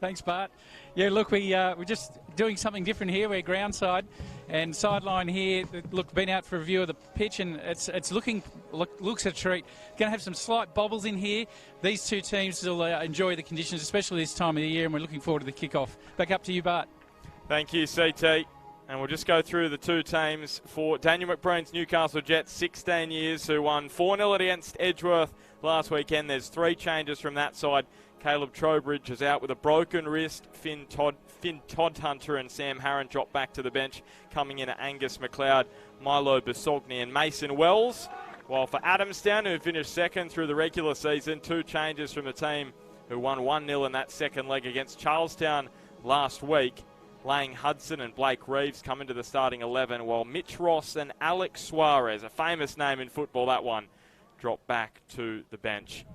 Thanks, Bart. Yeah, look, we're just doing something different here. We're groundside and sideline here. Look, been out for a view of the pitch, and it's looks a treat. Going to have some slight bobbles in here. These two teams will enjoy the conditions, especially this time of the year, and we're looking forward to the kick-off. Back up to you, Bart. Thank you, CT. And we'll just go through the two teams for Daniel McBreen's Newcastle Jets, 16 years, who won 4-0 against Edgeworth last weekend. There's 3 changes from that side. Caleb Trowbridge is out with a broken wrist. Finn Toddhunter and Sam Harron drop back to the bench. Coming in are Angus McLeod, Milo Basogny and Mason Wells. While for Adamstown, who finished second through the regular season, 2 changes from the team who won 1-0 in that second leg against Charlestown last week. Lang Hudson and Blake Reeves come into the starting 11, while Mitch Ross and Alex Suarez, a famous name in football that one, drop back to the bench.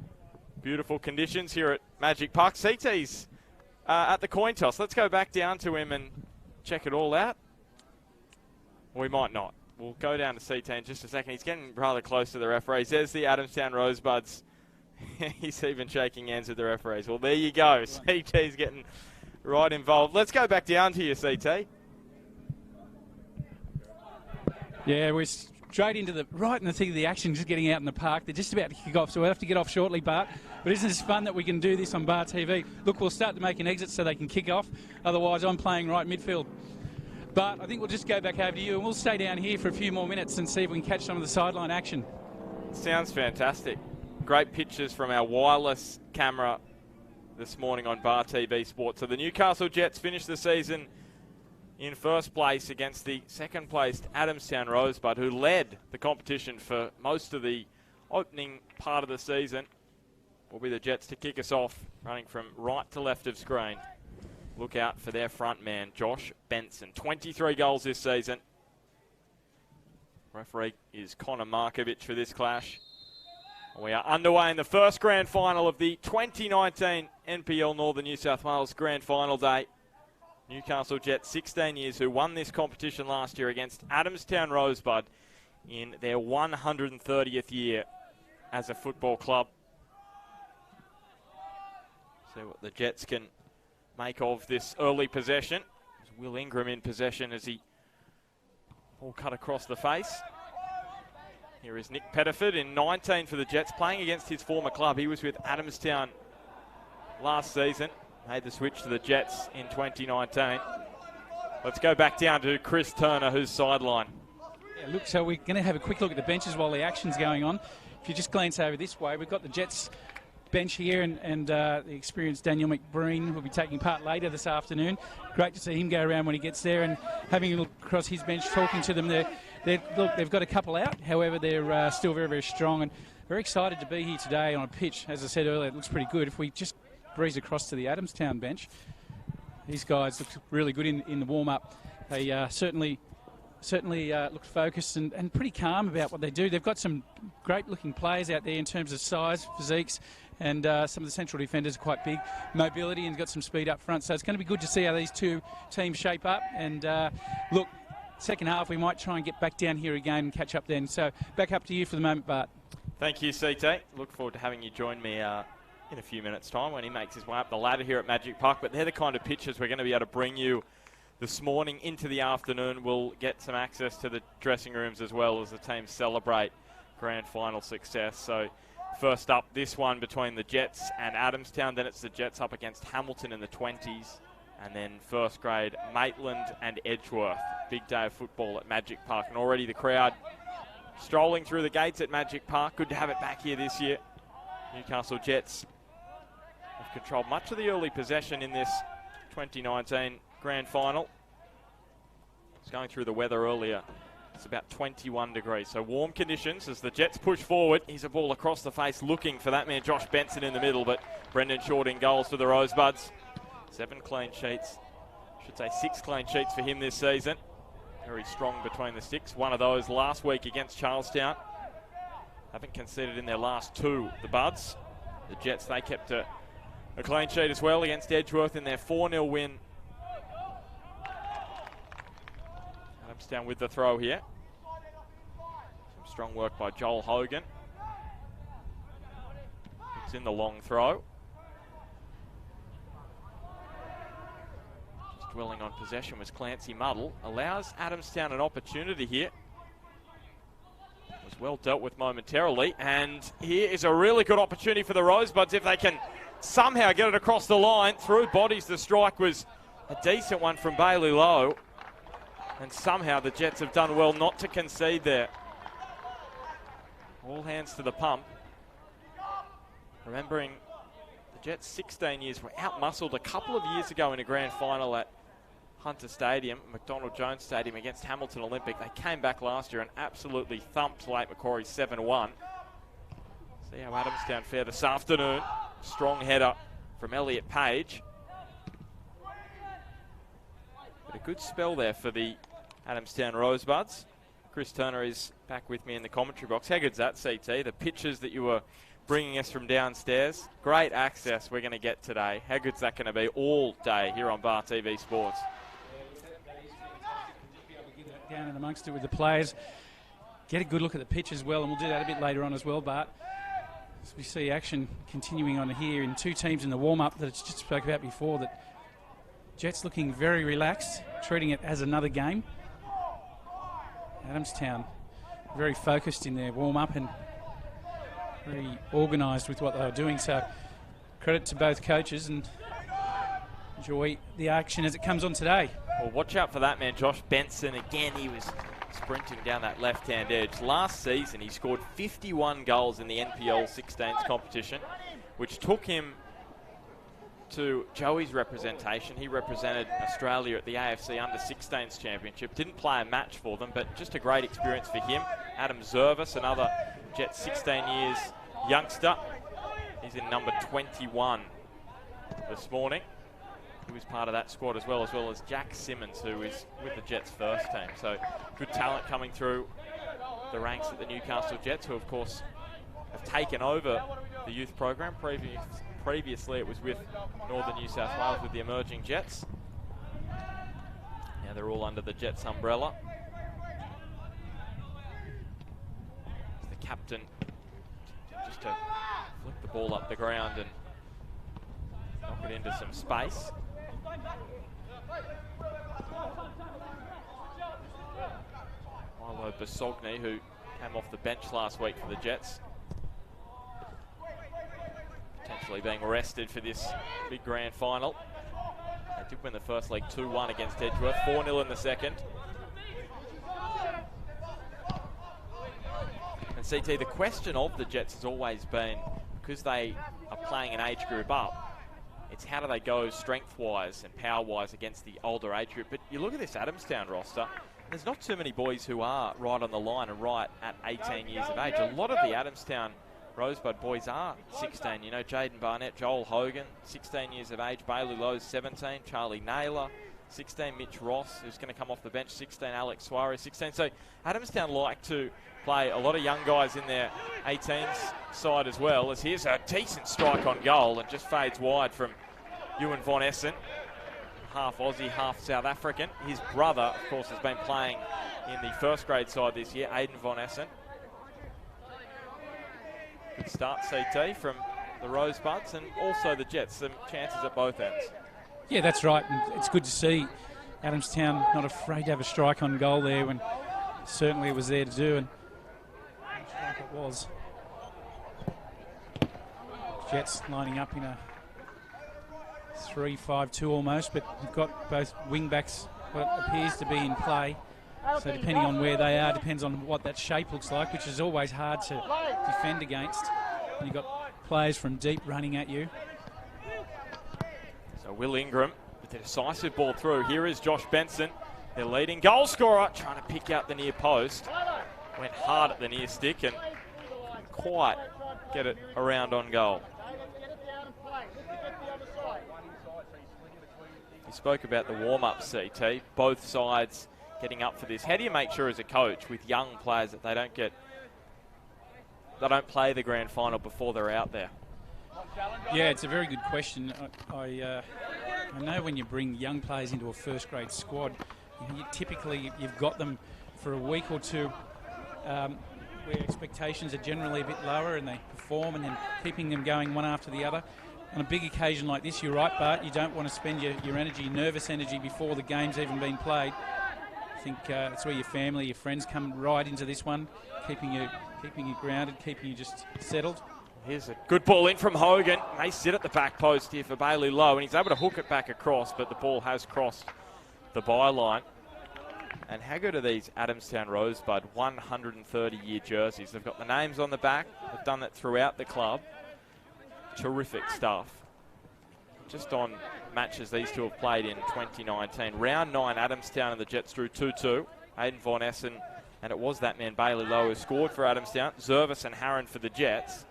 Beautiful conditions here at Magic Park. CT's at the coin toss. Let's go back down to him and check it all out. We might not. We'll go down to CT in just a second. He's getting rather close to the referees. There's the Adamstown Rosebuds. He's even shaking hands with the referees. Well, there you go. CT's getting right involved. Let's go back down to you, CT. Yeah, we're straight into right in the thick of the action, just getting out in the park. They're just about to kick off, so we'll have to get off shortly, Bart. But isn't this fun that we can do this on Bar TV? Look, we'll start to make an exit so they can kick off. Otherwise, I'm playing right midfield. But I think we'll just go back over to you, and we'll stay down here for a few more minutes and see if we can catch some of the sideline action. Sounds fantastic. Great pictures from our wireless camera this morning on Bar TV Sports. So the Newcastle Jets finished the season in first place against the second placed Adamstown Rosebud, who led the competition for most of the opening part of the season will be the Jets to kick us off, running from right to left of screen. Look out for their front man, Josh Benson. 23 goals this season. Referee is Connor Markovic for this clash. We are underway in the first grand final of the 2019 NPL Northern New South Wales Grand Final Day. Newcastle Jets, 16 years, who won this competition last year against Adamstown Rosebud in their 130th year as a football club. See what the Jets can make of this early possession. There's Will Ingram in possession as he all cut across the face. Here is Nick Pettiford in 19 for the Jets, playing against his former club. He was with Adamstown last season, made the switch to the Jets in 2019. Let's go back down to Chris Turner, who's sideline. Yeah, look, so we're going to have a quick look at the benches while the action's going on. If you just glance over this way, we've got the Jets bench here, and the experienced Daniel McBreen will be taking part later this afternoon. Great to see him go around when he gets there, and having a look across his bench, talking to them. Look, they've got a couple out, however, they're still very, very strong, and very excited to be here today on a pitch. As I said earlier, it looks pretty good. If we just breeze across to the Adamstown bench, these guys look really good in the warm-up. They certainly look focused and pretty calm about what they do. They've got some great-looking players out there in terms of size, physiques, and some of the central defenders are quite big, mobility, and got some speed up front. So it's going to be good to see how these two teams shape up. And look, second half, we might try and get back down here again and catch up then. So back up to you for the moment, Bart. Thank you, CT. Look forward to having you join me in a few minutes' time when he makes his way up the ladder here at Magic Park. But they're the kind of pitches we're going to be able to bring you this morning into the afternoon. We'll get some access to the dressing rooms as well as the teams celebrate grand final success. So first up, this one between the Jets and Adamstown. Then it's the Jets up against Hamilton in the 20s. And then first grade, Maitland and Edgeworth. Big day of football at Magic Park. And already the crowd strolling through the gates at Magic Park. Good to have it back here this year. Newcastle Jets have controlled much of the early possession in this 2019 grand final. I was going through the weather earlier. It's about 21 degrees, so warm conditions as the Jets push forward. Here's a ball across the face looking for that man Josh Benson in the middle, but Brendan Short in goals for the Rosebuds. 7 clean sheets, should say 6 clean sheets for him this season. Very strong between the sticks. One of those last week against Charlestown. Haven't conceded in their last 2, the Buds. The Jets, they kept a clean sheet as well against Edgeworth in their 4-0 win. Adamstown with the throw here. Some strong work by Joel Hogan. It's in the long throw. Just dwelling on possession was Clancy Muddle. Allows Adamstown an opportunity here. Was well dealt with momentarily, and here is a really good opportunity for the Rosebuds if they can somehow get it across the line. Through bodies, the strike was a decent one from Bailey Lowe, and somehow the Jets have done well not to concede there. All hands to the pump. Remembering the Jets 16 years were out-muscled a couple of years ago in a grand final at Hunter Stadium, McDonald Jones Stadium against Hamilton Olympic. They came back last year and absolutely thumped Lake Macquarie 7-1. See how Adamstown fare this afternoon. Strong header from Elliot Page. But a good spell there for the Adamstown Rosebuds. Chris Turner is back with me in the commentary box. How good's that, CT? The pictures that you were bringing us from downstairs. Great access we're going to get today. How good's that going to be all day here on Bar TV Sports? Down in amongst it with the players. Get a good look at the pitch as well, and we'll do that a bit later on as well, Bart. As we see action continuing on here in 2 teams in the warm-up that I just spoke about before, that Jets looking very relaxed, treating it as another game. Adamstown very focused in their warm-up and very organised with what they were doing, so credit to both coaches and enjoy the action as it comes on today. Well, watch out for that man, Josh Benson. Again, he was sprinting down that left-hand edge. Last season, he scored 51 goals in the NPL 16's competition, which took him to Joey's representation. He represented Australia at the AFC Under-16s Championship. Didn't play a match for them, but just a great experience for him. Adam Zervis, another Jet 16 years youngster. He's in number 21 this morning. He was part of that squad as well as Jack Simmons, who is with the Jets first team. So good talent coming through the ranks at the Newcastle Jets, who of course have taken over the youth program. Previously it was with Northern New South Wales with the emerging Jets. Now they're all under the Jets umbrella. The captain just to flick the ball up the ground and knock it into some space. Milo Basogny, who came off the bench last week for the Jets, potentially being rested for this big grand final. They did win the first leg 2-1 against Edgeworth, 4-0 in the second. And CT, the question of the Jets has always been, because they are playing an age group up, it's how do they go strength-wise and power-wise against the older age group. But you look at this Adamstown roster, there's not too many boys who are right on the line and right at 18 years of age. A lot of the Adamstown Rosebud boys are 16. You know, Jaden Barnett, Joel Hogan, 16 years of age. Bailey Lowe's 17. Charlie Naylor, 16. Mitch Ross, who's going to come off the bench, 16. Alex Suarez, 16. So Adamstown like to play a lot of young guys in their 18s side as well. As here's a decent strike on goal and just fades wide from Ewan Von Essen. Half Aussie, half South African. His brother, of course, has been playing in the first grade side this year, Aidan Von Essen. Good start, CT, from the Rosebuds and also the Jets. Some chances at both ends. Yeah, that's right. And it's good to see Adamstown not afraid to have a strike on goal there when certainly it was there to do. And looks like it was. Jets lining up in a 3-5-2 almost, but you've got both wing backs what appears to be in play. So depending on where they are, depends on what that shape looks like, which is always hard to defend against. And you've got players from deep running at you. So Will Ingram with a decisive ball through. Here is Josh Benson, their leading goal scorer, trying to pick out the near post. Went hard at the near stick and couldn't quite get it around on goal. You spoke about the warm-up, CT. Both sides getting up for this. How do you make sure as a coach with young players that they don't play the grand final before they're out there? Yeah, it's a very good question. I know when you bring young players into a first grade squad, typically you've got them for a week or two where expectations are generally a bit lower and they perform, and then keeping them going one after the other. On a big occasion like this, you're right, Bart, you don't want to spend your energy, nervous energy, before the game's even been played. I think that's where your family, your friends come right into this one, keeping you grounded, keeping you just settled. Here's a good ball in from Hogan. May sit at the back post here for Bailey Lowe, and he's able to hook it back across, but the ball has crossed the byline. And how good are these Adamstown Rosebud 130-year jerseys? They've got the names on the back. They've done that throughout the club. Terrific stuff. Just on matches these two have played in 2019. Round 9, Adamstown and the Jets drew 2-2. Aidan Von Essen, and it was that man Bailey Lowe who scored for Adamstown. Zervis and Harron for the Jets.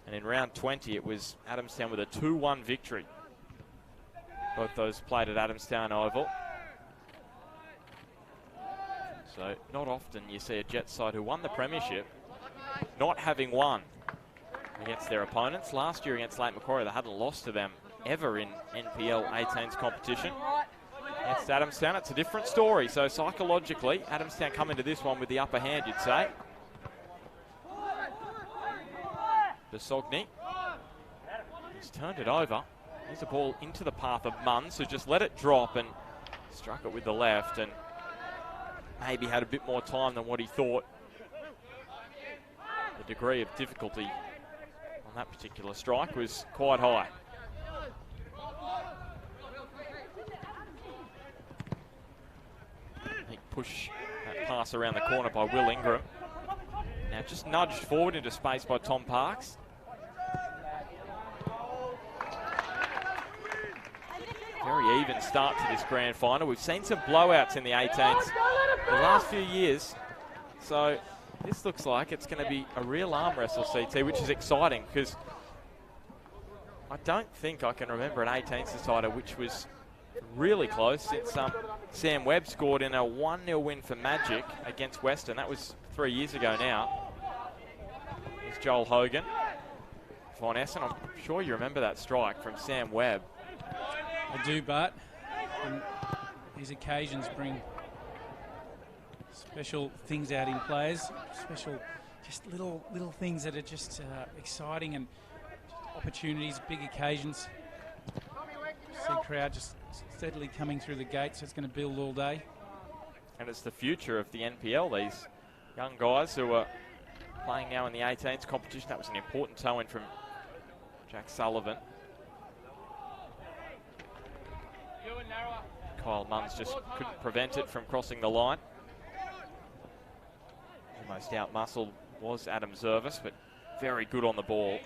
And in round 20, it was Adamstown with a 2-1 victory. Both those played at Adamstown Oval. So not often you see a Jets side who won the premiership not having won against their opponents. Last year against Lake Macquarie, they hadn't lost to them ever in NPL 18's competition. Against Adamstown, it's a different story. So psychologically, Adamstown come into this one with the upper hand, you'd say. Basogny. He's turned it over. Here's a ball into the path of Munns, who just let it drop and struck it with the left and maybe had a bit more time than what he thought. The degree of difficulty on that particular strike was quite high. He pushed that pass around the corner by Will Ingram. Now just nudged forward into space by Tom Parks. very even start to this grand final. We've seen some blowouts in the 18s the last few years. So this looks like it's going to be a real arm wrestle, CT, which is exciting because I don't think I can remember an 18s decider which was really close since Sam Webb scored in a 1-0 win for Magic against Western. That was 3 years ago now. Here's Joel Hogan. Von Essen, I'm sure you remember that strike from Sam Webb. I do, Bart. And these occasions bring special things out in players, special, just little things that are just exciting and opportunities, big occasions. See crowd just steadily coming through the gates, so it's going to build all day. And it's the future of the NPL, these young guys who are playing now in the 18s competition. That was an important toe-in from Jack Sullivan. Kyle Munns just couldn't prevent it from crossing the line. Almost out-muscled was Adam Zervis, but very good on the ball.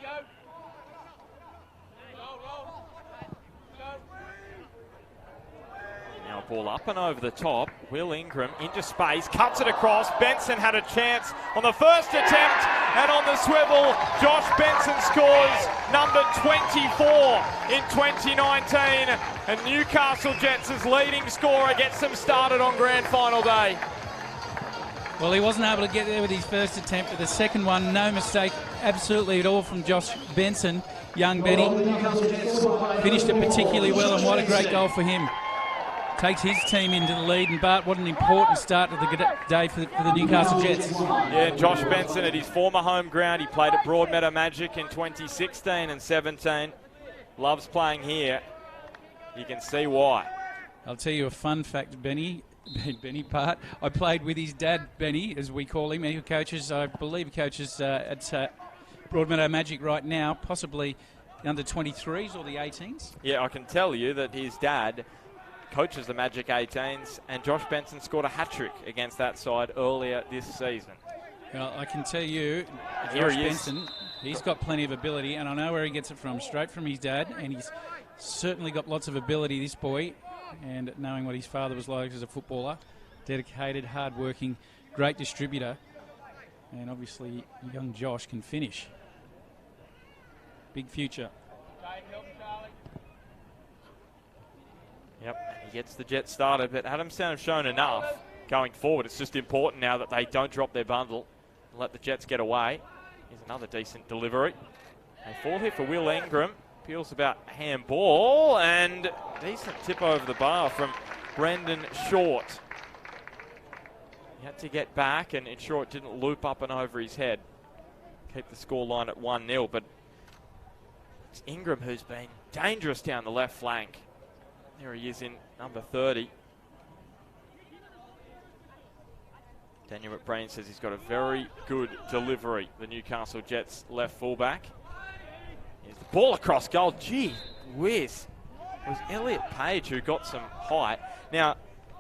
Now a ball up and over the top. Will Ingram into space, cuts it across. Benson had a chance on the first attempt, and on the swivel, Josh Benson scores number 24 in 2019. And Newcastle Jets' leading scorer gets them started on grand final day. Well, he wasn't able to get there with his first attempt, but the second one, no mistake absolutely at all from Josh Benson. Young Benny finished it particularly well, and what a great goal for him. Takes his team into the lead, and Bart, what an important start to the day for the Newcastle Jets. Yeah, Josh Benson at his former home ground. He played at Broadmeadow Magic in 2016 and 17. Loves playing here. You can see why. I'll tell you a fun fact, Benny Bart. I played with his dad, Benny, as we call him. He coaches, I believe, coaches at Broadmeadow Magic right now, possibly the under-23s or the 18s. Yeah, I can tell you that his dad coaches the Magic 18s, and Josh Benson scored a hat-trick against that side earlier this season. Well, I can tell you, Here Josh he is. Benson, he's got plenty of ability, and I know where he gets it from, straight from his dad, and he's certainly got lots of ability, this boy, and knowing what his father was like as a footballer, dedicated, hard-working, great distributor, and obviously young Josh can finish. Big future. Yep, he gets the Jets started, but Adamstown have shown enough going forward. It's just important now that they don't drop their bundle and let the Jets get away. Here's another decent delivery. A fall here for Will Ingram. Peels about handball, and decent tip over the bar from Brendan Short. He had to get back, and Short didn't loop up and over his head. Keep the scoreline at 1-0, but it's Ingram who's been dangerous down the left flank. There he is in number 30. Daniel McBrain says he's got a very good delivery, the Newcastle Jets left fullback. Here's the ball across goal. Gee whiz. It was Elliot Page who got some height. Now,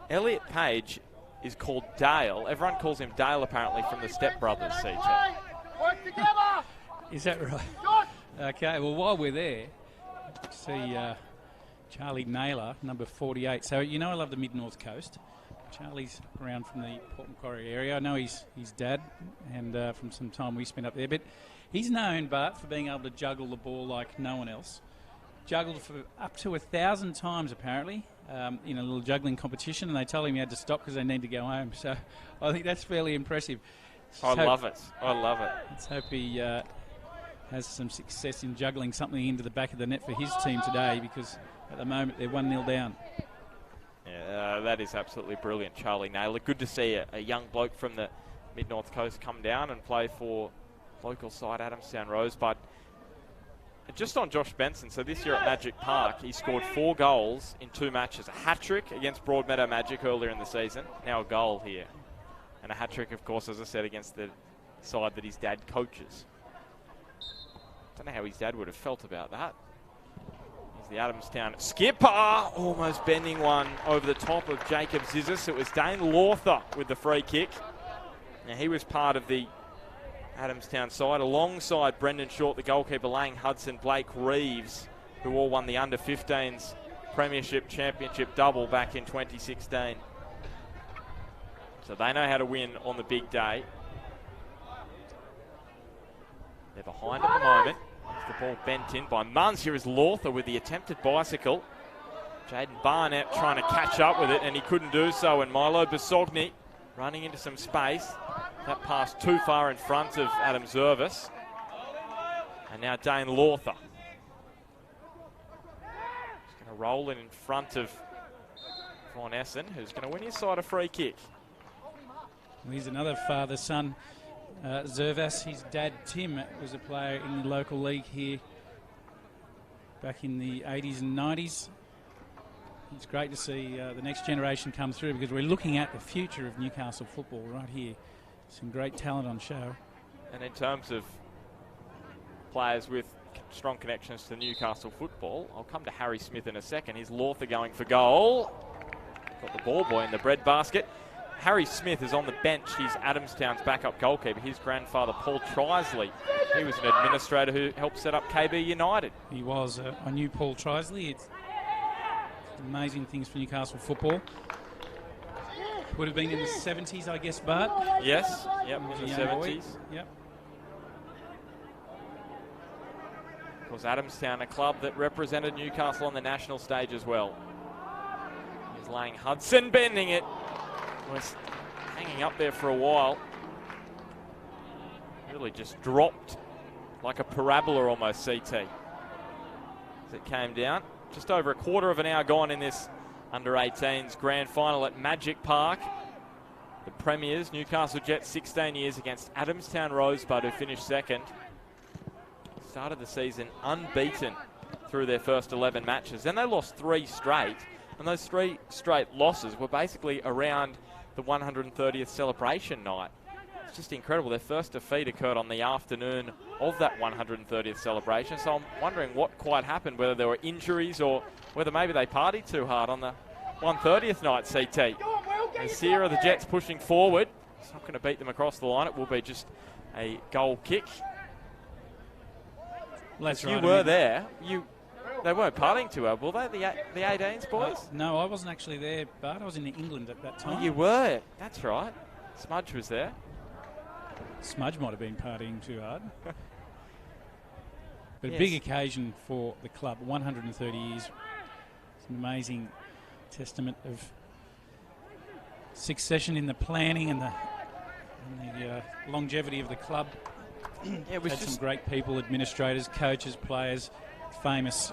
Elliot Page is called Dale. Everyone calls him Dale apparently from the Step Brothers, CT. Work together! Is that right? Okay, well, while we're there, see Charlie Naylor, number 48. So, you know I love the Mid-North Coast. Charlie's around from the Port Macquarie area. I know his dad, and from some time we spent up there. But he's known, Bart, for being able to juggle the ball like no one else. Juggled for up to 1,000 times, apparently, in a little juggling competition, and they told him he had to stop because they need to go home. So I think that's fairly impressive. I love it. I love it. Let's hope he has some success in juggling something into the back of the net for his team today, because at the moment they're 1-0 down. Yeah, that is absolutely brilliant, Charlie Naylor. Good to see a young bloke from the Mid-North Coast come down and play for local side Adamstown Rosebud. Just on Josh Benson, so this year at Magic Park, he scored 4 goals in 2 matches. A hat-trick against Broadmeadow Magic earlier in the season, now a goal here. And a hat-trick, of course, as I said, against the side that his dad coaches. Don't know how his dad would have felt about that. Here's the Adamstown skipper, almost bending one over the top of Jacob Zizis. It was Dane Lawther with the free kick. Now, he was part of the Adamstown side, alongside Brendan Short, the goalkeeper, Lang Hudson, Blake Reeves, who all won the under-15s Premiership Championship double back in 2016. So they know how to win on the big day. They're behind at the moment. As the ball bent in by Munns. Here is Lawther with the attempted bicycle. Jaden Barnett trying to catch up with it, and he couldn't do so. And Milo Basogny running into some space. That pass too far in front of Adam Zervis. And now Dane Lawther. He's going to roll in front of Von Essen, who's going to win his side a free kick. Well, he's another father-son. Zervas, his dad Tim was a player in the local league here back in the 80s and 90s. It's great to see the next generation come through, because we're looking at the future of Newcastle football right here. Some great talent on show. And in terms of players with strong connections to Newcastle football, I'll come to Harry Smith in a second. Here's Lawther going for goal. Got the ball boy in the breadbasket. Harry Smith is on the bench. He's Adamstown's backup goalkeeper. His grandfather, Paul Trisley, he was an administrator who helped set up KB United. He was. I knew Paul Trisley. It's amazing things for Newcastle football. Would have been in the 70s, I guess, Bart. Yes, yep, in the 70s. Yep. Of course, Adamstown, a club that represented Newcastle on the national stage as well. Here's Lang Hudson bending it. Was hanging up there for a while. Really just dropped like a parabola almost, CT. As it came down. Just over a quarter of an hour gone in this under-18s grand final at Magic Park. The Premiers, Newcastle Jets, 16 years against Adamstown Rosebud, who finished second. Started the season unbeaten through their first 11 matches. Then they lost 3 straight, and those 3 straight losses were basically around the 130th celebration night. It's just incredible. Their first defeat occurred on the afternoon of that 130th celebration, so I'm wondering what quite happened, whether there were injuries or whether maybe they partied too hard on the 130th night, CT. As here are the Jets pushing forward. It's not going to beat them across the line. It will be just a goal kick. That's right. You were there. They weren't partying too hard, were they, the 18s boys? No, I wasn't actually there, Bart. I was in England at that time. Oh, you were. That's right. Smudge was there. Smudge might have been partying too hard. But Yes. a big occasion for the club, 130 years. It's an amazing testament of succession in the planning and the longevity of the club. It was Had just some great people, administrators, coaches, players. Famous,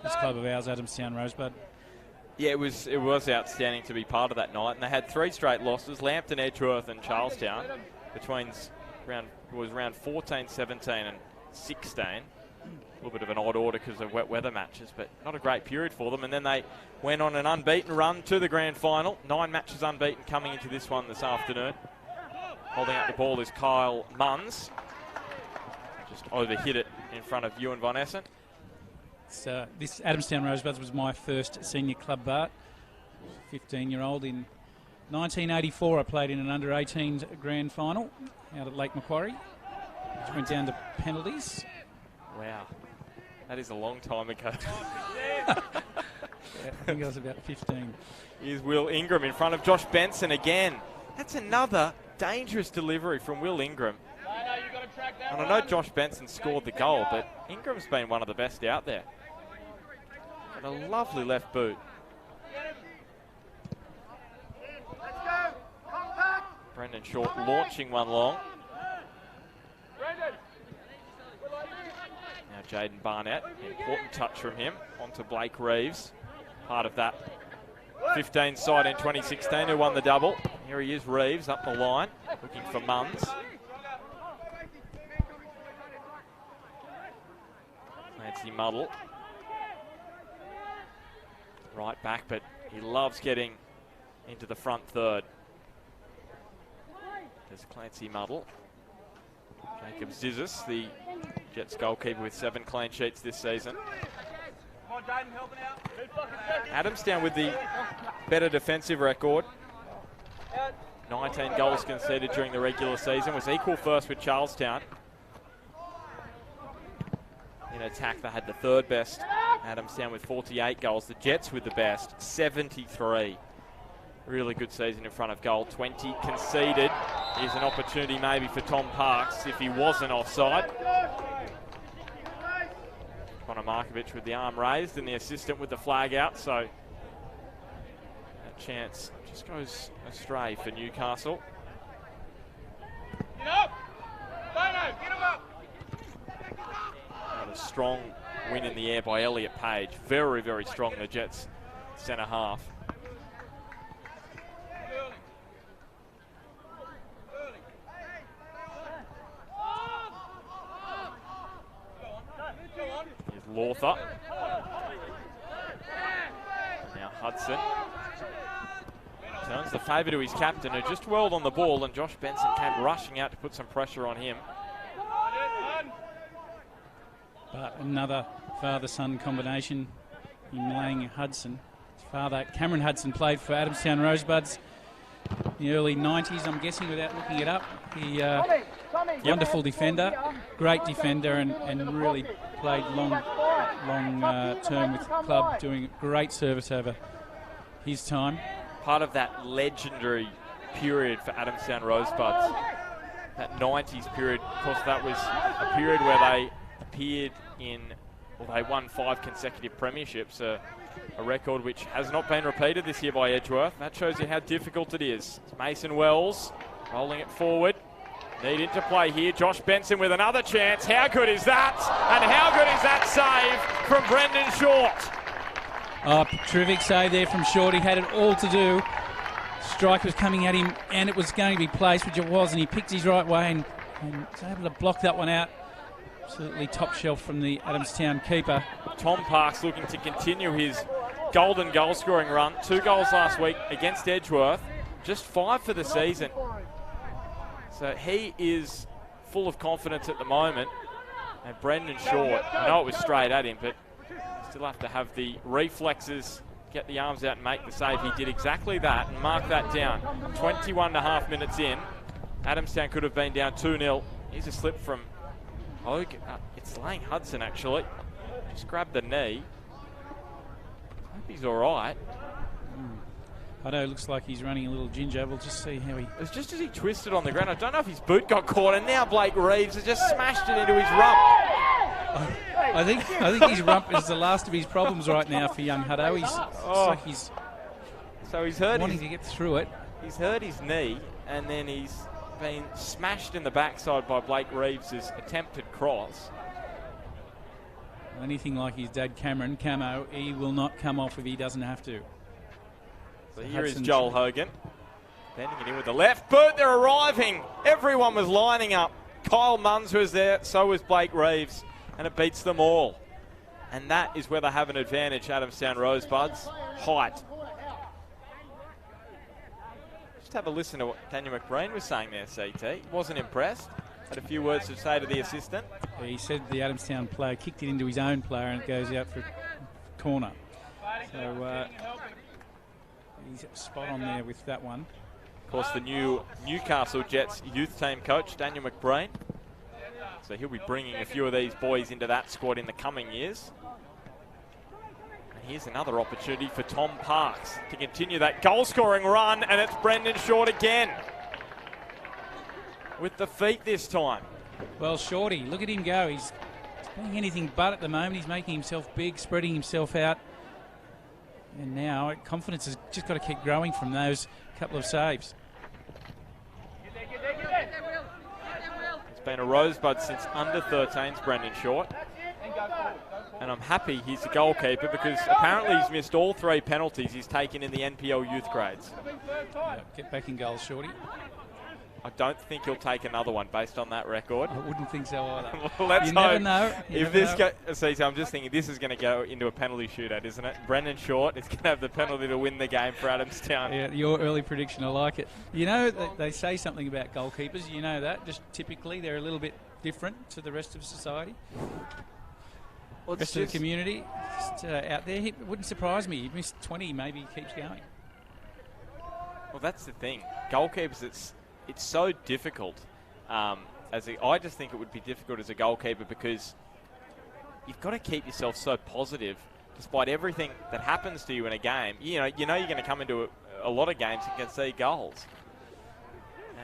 this club of ours, Adamstown Rosebud. Yeah, it was outstanding to be part of that night, and they had 3 straight losses: Lambton, Edgeworth, and Charlestown. Between round 14, 17, and 16. A little bit of an odd order because of wet weather matches, but not a great period for them. And then they went on an unbeaten run to the grand final. 9 matches unbeaten coming into this one this afternoon. Holding up the ball is Kyle Munns. Just overhit it in front of Ewan Von Essen. This Adamstown Rosebuds was my first senior club, Bart. 15-year-old. In 1984, I played in an under-18s grand final out at Lake Macquarie, which went down to penalties. Wow, that is a long time ago. Yeah, I think I was about 15. Here's Will Ingram in front of Josh Benson again. That's another dangerous delivery from Will Ingram. And I know Josh Benson scored the goal, but Ingram's been one of the best out there. And a lovely left boot. Brendan Short launching one long. Now Jaden Barnett, important touch from him, onto Blake Reeves. Part of that 15 side in 2016 who won the double. Here he is, Reeves, up the line, looking for Munns. Clancy Muddle. Right back, but he loves getting into the front third. There's Clancy Muddle. Jacob Zizis, the Jets goalkeeper with 7 clean sheets this season. Adamstown with the better defensive record. 19 goals conceded during the regular season. Was equal first with Charlestown. In attack, they had the 3rd best Adamstown with 48 goals. The Jets with the best, 73. Really good season in front of goal. 20 conceded. Here's an opportunity maybe for Tom Parks if he wasn't offside. Connor Markovic with the arm raised and the assistant with the flag out. So that chance just goes astray for Newcastle. Get up! Bono, get him up! A strong win in the air by Elliot Page. Very, very strong, the Jets centre half. Here's Lawther. Now Hudson. Turns the favour to his captain, who just whirled on the ball, and Josh Benson came rushing out to put some pressure on him. But another father-son combination in Lang Hudson. His father, Cameron Hudson, played for Adamstown Rosebuds in the early 90s, I'm guessing, without looking it up. He wonderful defender, great defender, and really played long term with the club, doing a great service over his time. Part of that legendary period for Adamstown Rosebuds, that 90s period. Of course, that was a period where they appeared in, well, they won 5 consecutive premierships, a record which has not been repeated this year by Edgeworth. That shows you how difficult it is. It's Mason Wells rolling it forward. Need into play here. Josh Benson with another chance. How good is that? And how good is that save from Brendan Short? Oh, terrific save there from Short. He had it all to do. Strike was coming at him, and it was going to be placed, which it was, and he picked his right way and was able to block that one out. Absolutely top shelf from the Adamstown keeper. Tom Parks looking to continue his golden goal scoring run. 2 goals last week against Edgeworth. Just 5 for the season. So he is full of confidence at the moment. And Brendan Short, I know it was straight at him, but still have to have the reflexes, get the arms out and make the save. He did exactly that and mark that down. 21.5 minutes in. Adamstown could have been down 2-0. Here's a slip from it's Lang Hudson, actually. Just grabbed the knee. I hope he's all right. I know it looks like he's running a little ginger. We'll just see how he... It was just as he twisted on the ground. I don't know if his boot got caught, and now Blake Reeves has just smashed it into his rump. I think his rump is the last of his problems right now for young Hutto. He's wanting to get through it. He's hurt his knee, and then he's been smashed in the backside by Blake Reeves' attempted cross. Anything like his dad Cameron, Camo, he will not come off if he doesn't have to. So here is Joel Hogan. Bending it in with the left boot. They're arriving. Everyone was lining up. Kyle Munns was there. So was Blake Reeves. And it beats them all. And that is where they have an advantage, Adamstown Rosebuds. Height. Just have a listen to what Daniel McBreen was saying there, CT. He wasn't impressed. Had a few words to say to the assistant. He said the Adamstown player kicked it into his own player and it goes out for corner. So he's spot on there with that one. Of course, the new Newcastle Jets youth team coach, Daniel McBreen. So he'll be bringing a few of these boys into that squad in the coming years. And here's another opportunity for Tom Parks to continue that goal-scoring run, and it's Brendan Short again. With the feet this time. Well, Shorty, look at him go. He's doing anything but at the moment. He's making himself big, spreading himself out. And now confidence has just got to keep growing from those couple of saves. It's been a Rosebud since under 13's Brendan Short. And I'm happy he's the goalkeeper because apparently he's missed all 3 penalties he's taken in the NPL youth grades. Yeah, get back in goal, Shorty. I don't think he'll take another one based on that record. I wouldn't think so either. Well, let's you hope. Never know. If this goes, I'm just thinking this is going to go into a penalty shootout, isn't it? Brendan Short is going to have the penalty to win the game for Adamstown. Yeah, your early prediction, I like it. You know, they say something about goalkeepers. You know that. Just typically, they're a little bit different to the rest of society. Well, rest of the community just, out there. It wouldn't surprise me. He missed 20, maybe he keeps going. Well, that's the thing. Goalkeepers, it's so difficult. I just think it would be difficult as a goalkeeper because you've got to keep yourself so positive despite everything that happens to you in a game. You know you're going to come into a lot of games and can see goals.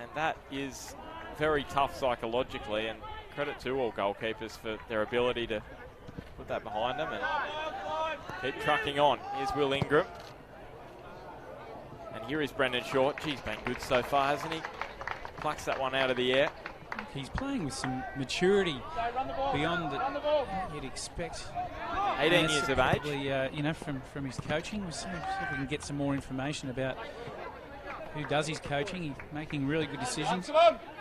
And that is very tough psychologically, and credit to all goalkeepers for their ability to put that behind them and keep trucking on. Here's Will Ingram. And here is Brendan Short. He's been good so far, hasn't he? Plucks that one out of the air. He's playing with some maturity beyond what you'd expect. 18 years of age. You know, from his coaching. We'll see if we can get some more information about who does his coaching. He's making really good decisions.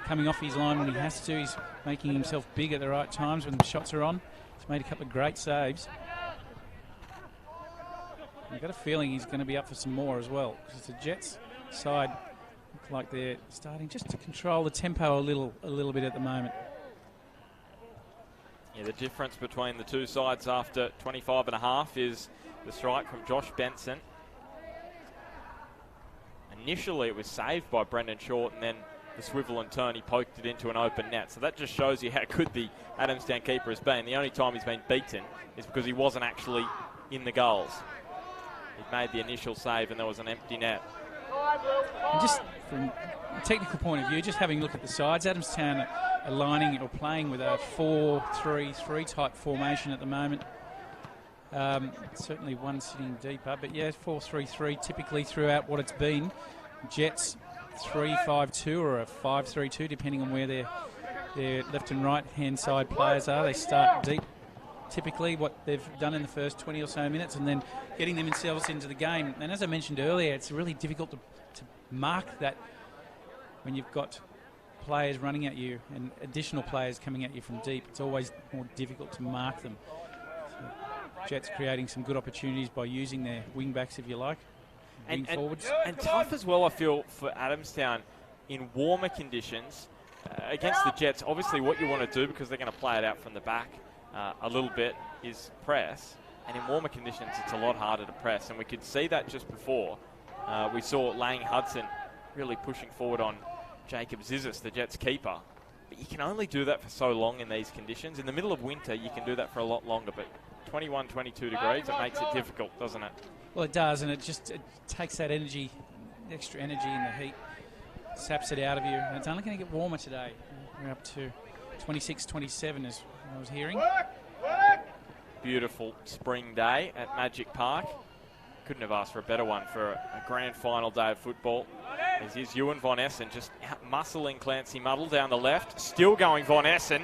Coming off his line when he has to. He's making himself big at the right times when the shots are on. He's made a couple of great saves. I've got a feeling he's going to be up for some more as well, because the Jets side look like they're starting just to control the tempo a little bit at the moment. Yeah, the difference between the two sides after 25 and a half is the strike from Josh Benson. Initially it was saved by Brendan Short, and then the swivel and turn, he poked it into an open net. So that just shows you how good the Adamstown keeper has been. The only time he's been beaten is because he wasn't actually in the goals. He made the initial save and there was an empty net. And just from a technical point of view, just having a look at the sides, Adamstown are lining or playing with a 4-3-3 type formation at the moment. Certainly one sitting deeper, but yeah, 4-3-3 typically throughout what it's been. Jets 3-5-2 or a 5-3-2, depending on where their left and right hand side players are. They start deep, typically what they've done in the first 20 or so minutes, and then getting themselves into the game. And as I mentioned earlier, it's really difficult to mark that when you've got players running at you and additional players coming at you from deep. It's always more difficult to mark them. So Jets creating some good opportunities by using their wing backs, if you like, wing forwards. And tough as well, I feel, for Adamstown in warmer conditions against the Jets. Obviously what you want to do, because they're going to play it out from the back a little bit, is press. And in warmer conditions, it's a lot harder to press. And we could see that just before. We saw Lang Hudson really pushing forward on Jacob Zizis, the Jets keeper. But you can only do that for so long in these conditions. In the middle of winter, you can do that for a lot longer. But 21, 22 degrees, it makes it difficult, doesn't it? Well, it does, and it takes that energy, extra energy in the heat, saps it out of you. And it's only going to get warmer today. We're up to 26, 27 as I was hearing. Beautiful spring day at Magic Park. Couldn't have asked for a better one for a grand final day of football. As is Ewan Von Essen just muscling Clancy Muddle down the left. Still going Von Essen.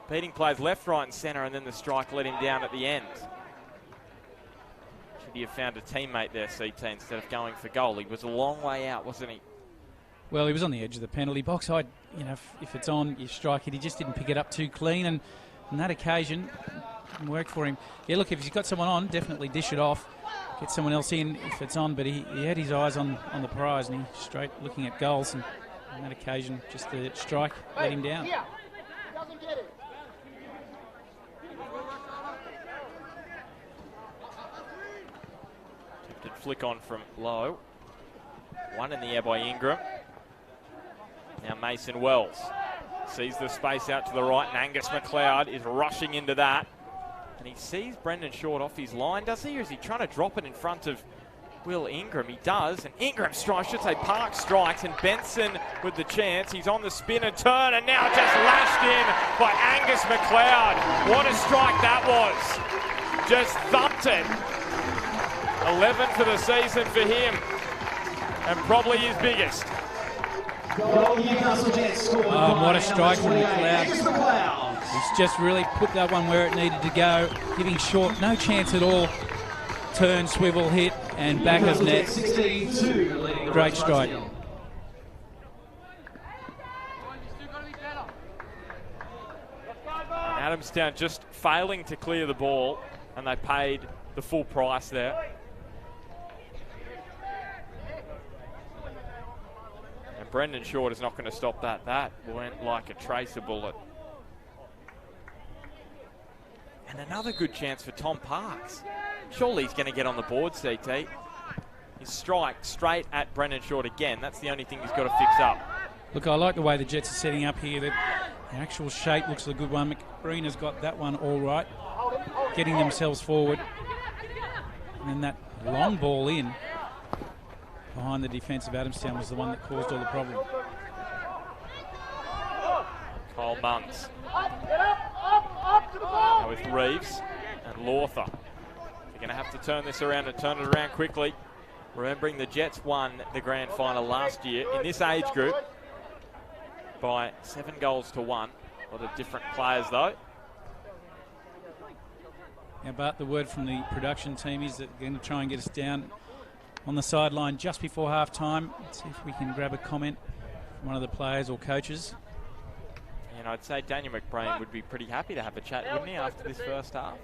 Beating players left, right and centre, and then the strike let him down at the end. Should he have found a teammate there, CT, instead of going for goal? He was a long way out, wasn't he? Well, he was on the edge of the penalty box. If it's on, you strike it. He just didn't pick it up too clean, and on that occasion, it didn't work for him. Yeah, look, if he's got someone on, definitely dish it off. Get someone else in if it's on, but he had his eyes on the prize, and he's straight looking at goals, and on that occasion, just the strike let him down. Tempted flick on from low. One in the air by Ingram. Now Mason Wells sees the space out to the right, and Angus McLeod is rushing into that. And he sees Brendan Short off his line, does he? Or is he trying to drop it in front of Will Ingram? He does, and Ingram strikes, should say Park strikes, and Benson with the chance. He's on the spin and turn, and now just lashed in by Angus McLeod. What a strike that was. Just thumped it. 11 for the season for him, and probably his biggest. What a strike from McLeod. He's just really put that one where it needed to go, giving Short no chance at all. Turn, swivel, hit, and back of net. Great strike. Adamstown just failing to clear the ball, and they paid the full price there. And Brendan Short is not going to stop that. That went like a tracer bullet. And another good chance for Tom Parks. Surely he's going to get on the board, CT. His strike straight at Brendan Short again. That's the only thing he's got to fix up. Look, I like the way the Jets are setting up here. The actual shape looks a good one. McBreen has got that one all right. getting themselves forward. And then that long ball in behind the defence of Adamstown was the one that caused all the problem. Cole Munns with Reeves and Lawther. They're going to have to turn this around and turn it around quickly. Remembering the Jets won the grand final last year in this age group by 7 goals to 1. A lot of different players though. Yeah, but the word from the production team is that they're going to try and get us down on the sideline just before half time. Let's see if we can grab a comment from one of the players or coaches. And I'd say Daniel McBrain would be pretty happy to have a chat, wouldn't he, after this first half?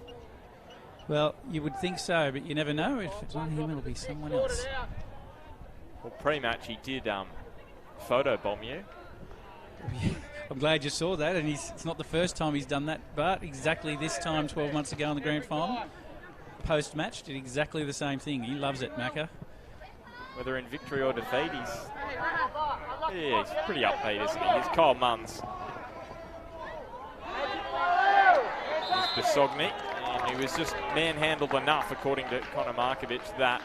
Well, you would think so, but you never know. If it's not him, it'll be someone else. Well, pre-match he did photobomb you. I'm glad you saw that, and it's not the first time he's done that, but exactly this time 12 months ago in the grand final, post-match, did exactly the same thing. He loves it, Macca. Whether in victory or defeat, he's pretty upbeat, isn't he? He's Kyle Munns. He's Besogny, and he was just manhandled enough, according to Connor Markovic, that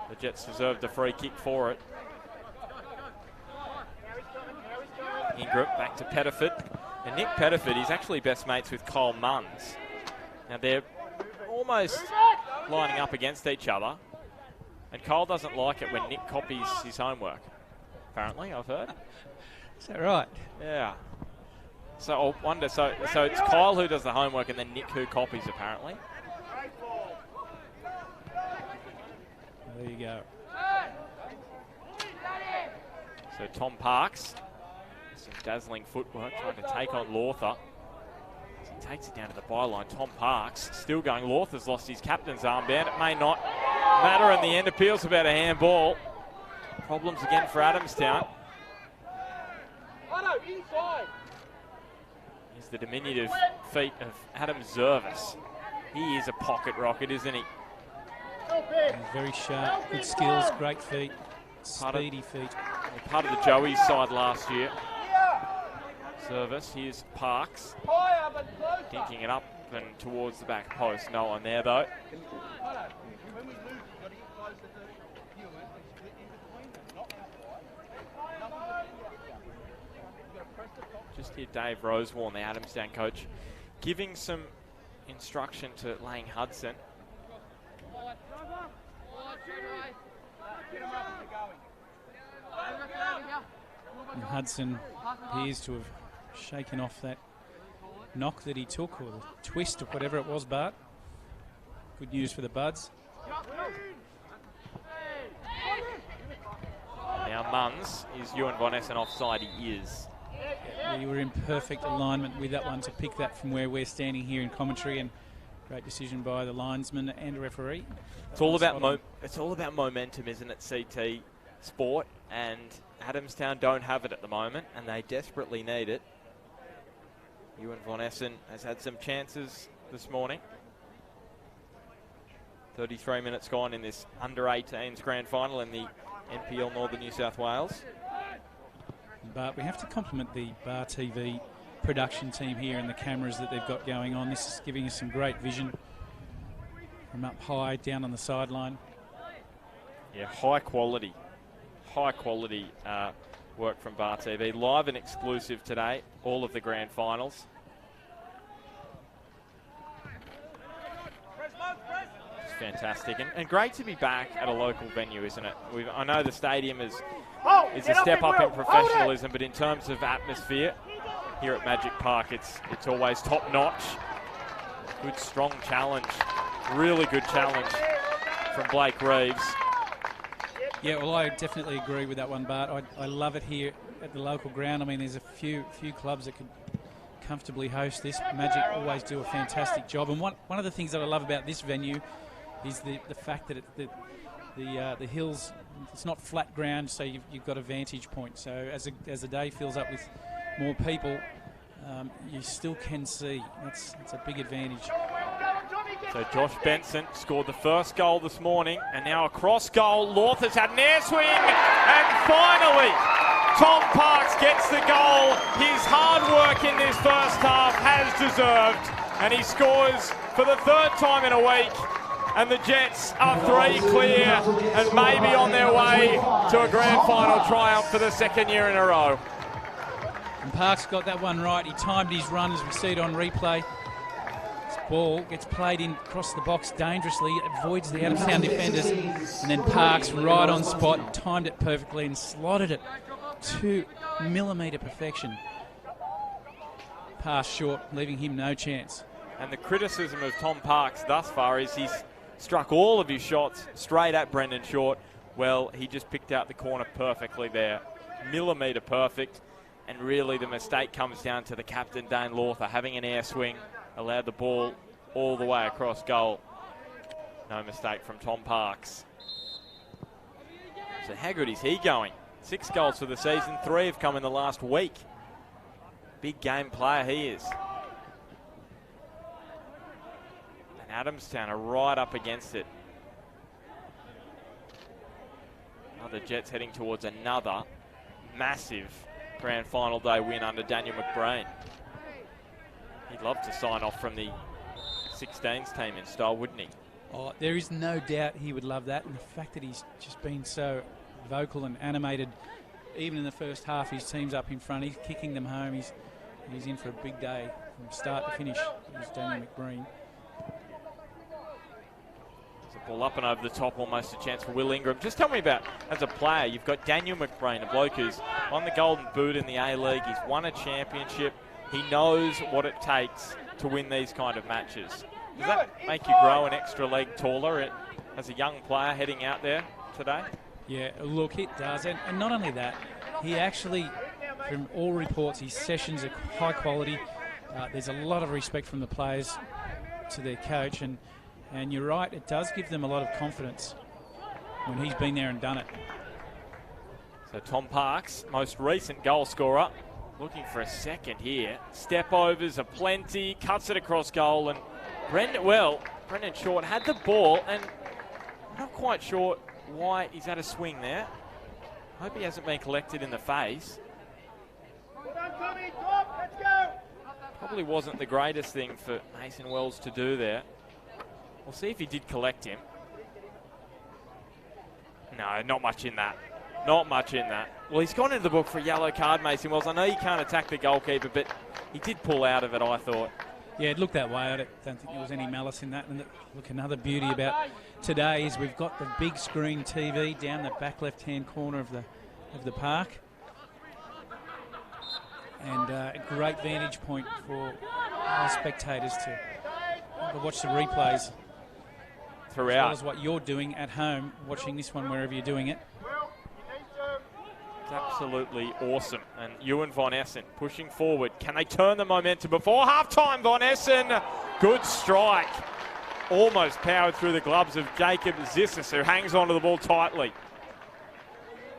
the Jets deserved a free kick for it. Ingram back to Pettiford. And Nick Pettiford is actually best mates with Kyle Munns. Now they're almost lining up against each other. And Kyle doesn't like it when Nick copies his homework. Apparently, I've heard. Is that right? Yeah. So I wonder, so it's Kyle who does the homework and then Nick who copies, apparently. There you go. So Tom Parks. Some dazzling footwork, trying to take on Lawther. As he takes it down to the byline, Tom Parks still going. Lawther's lost his captain's armband. It may not matter in the end. Appeals about a handball. Problems again for Adamstown. Here's the diminutive feet of Adam Zervis. He is a pocket rocket, isn't he? He's very sharp, good skills, great feet, speedy feet. Part of the Joey's side last year. Service. Here's Parks. Dinking it up and towards the back post. No one there though. Just hear Dave Rosewarne, the Adamstown coach, giving some instruction to Lang Hudson. And Hudson appears to have shaken off that knock that he took, or the twist or whatever it was, Bart. Good news for the Buds. Now Munns, is Ewan Von Essen offside? He is. Yeah, you were in perfect alignment with that one to pick that from where we're standing here in commentary, and great decision by the linesman and referee. It's all about momentum, isn't it, CT Sport? And Adamstown don't have it at the moment, and they desperately need it. Ewan Von Essen has had some chances this morning. 33 minutes gone in this under-18s grand final in the NPL Northern New South Wales. But we have to compliment the Bar TV production team here and the cameras that they've got going on. This is giving us some great vision from up high, down on the sideline. Yeah, high quality work from Bar TV. Live and exclusive today, all of the grand finals. It's fantastic, and great to be back at a local venue, isn't it? I know the stadium is a step up in professionalism, but in terms of atmosphere, here at Magic Park, it's always top notch. Good, strong challenge, really good challenge from Blake Reeves. Yeah, well, I definitely agree with that one, Bart. I love it here at the local ground. I mean, there's a few clubs that could comfortably host this. Magic always do a fantastic job. And one of the things that I love about this venue is the fact that the hills, it's not flat ground, so you've got a vantage point. So as the day fills up with more people, you still can see. It's a big advantage. So Josh Benson scored the first goal this morning, and now a cross goal. Lawther's had an air swing, and finally Tom Parks gets the goal. His hard work in this first half has deserved and he scores for the third time in a week. And the Jets are 3 clear and maybe on their way to a grand final triumph for the second year in a row. And Parks got that one right. He timed his run as we see it on replay. This ball gets played in across the box dangerously, avoids the Adamstown defenders, and then Parks right on spot, timed it perfectly and slotted it to millimetre perfection. Pass short, leaving him no chance. And the criticism of Tom Parks thus far is he's struck all of his shots straight at Brendan Short. Well, he just picked out the corner perfectly there. Millimetre perfect. And really the mistake comes down to the captain, Dane Lawther, having an air swing, allowed the ball all the way across goal. No mistake from Tom Parks. So how good is he going? 6 goals for the season, 3 have come in the last week. Big game player he is. Adamstown are right up against it. Now the Jets heading towards another massive grand final day win under Daniel McBrain. He'd love to sign off from the 16's team in style, wouldn't he? Oh, there is no doubt he would love that, and the fact that he's just been so vocal and animated, even in the first half, his team's up in front, he's kicking them home, he's in for a big day from start to finish. He's Daniel McBrain. Ball up and over the top, almost a chance for Will Ingram. Just tell me about, as a player, you've got Daniel McBrain, a bloke who's won the Golden Boot in the A-League. He's won a championship. He knows what it takes to win these kind of matches. Does that make you grow an extra leg taller as a young player heading out there today? Yeah, look, it does. And not only that, he actually, from all reports, his sessions are high quality. There's a lot of respect from the players to their coach, and you're right, it does give them a lot of confidence when he's been there and done it. So Tom Parks, most recent goal scorer, looking for a second here. Step overs are plenty, cuts it across goal, and Brendan Short had the ball, and not quite sure why he's had a swing there. Hope he hasn't been collected in the face. Probably wasn't the greatest thing for Mason Wells to do there. We'll see if he did collect him. No, not much in that. Not much in that. Well, he's gone into the book for a yellow card, Mason Wells. I know you can't attack the goalkeeper, but he did pull out of it, I thought. Yeah, it looked that way. I don't think there was any malice in that. And look, another beauty about today is we've got the big screen TV down the back left-hand corner of the park. And a great vantage point for our spectators to watch the replays. Throughout. As well as what you're doing at home, watching this one wherever you're doing it. It's absolutely awesome. And Ewan Von Essen pushing forward. Can they turn the momentum before half-time? Von Essen, good strike. Almost powered through the gloves of Jacob Zissis, who hangs onto the ball tightly.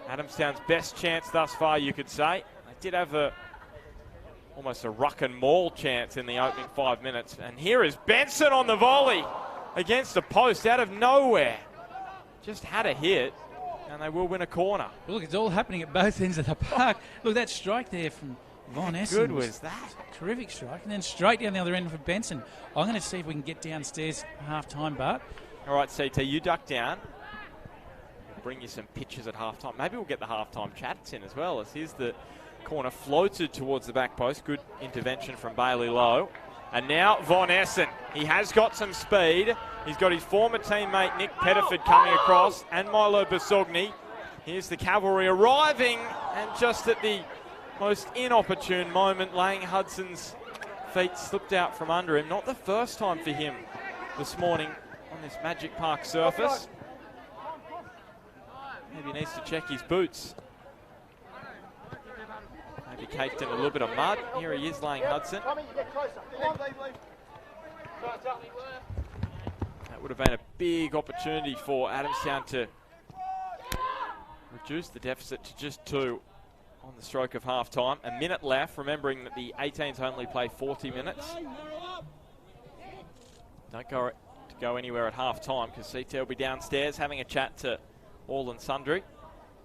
Adamstown's best chance thus far, you could say. They did have almost a ruck and maul chance in the opening 5 minutes. And here is Benson on the volley. Against a post out of nowhere. Just had a hit, and they will win a corner. Look, it's all happening at both ends of the park. Look, that strike there from Von Essen. Good was that? Terrific strike. And then straight down the other end for Benson. I'm going to see if we can get downstairs half-time, Bart. All right, CT, you duck down. We'll bring you some pictures at half-time. Maybe we'll get the half-time chats in as well, as here's the corner floated towards the back post. Good intervention from Bailey Lowe. And now Von Essen. He has got some speed. He's got his former teammate Nick Pettiford coming across and Milo Basogni. Here's the cavalry arriving, and just at the most inopportune moment, Lang Hudson's feet slipped out from under him. Not the first time for him this morning on this Magic Park surface. Maybe he needs to check his boots. Maybe caked in a little bit of mud. Here he is, Lang Hudson. That would have been a big opportunity for Adamstown to reduce the deficit to just 2 on the stroke of half-time. A minute left, remembering that the 18s only play 40 minutes. Don't go anywhere at half-time, because CT will be downstairs having a chat to all and sundry.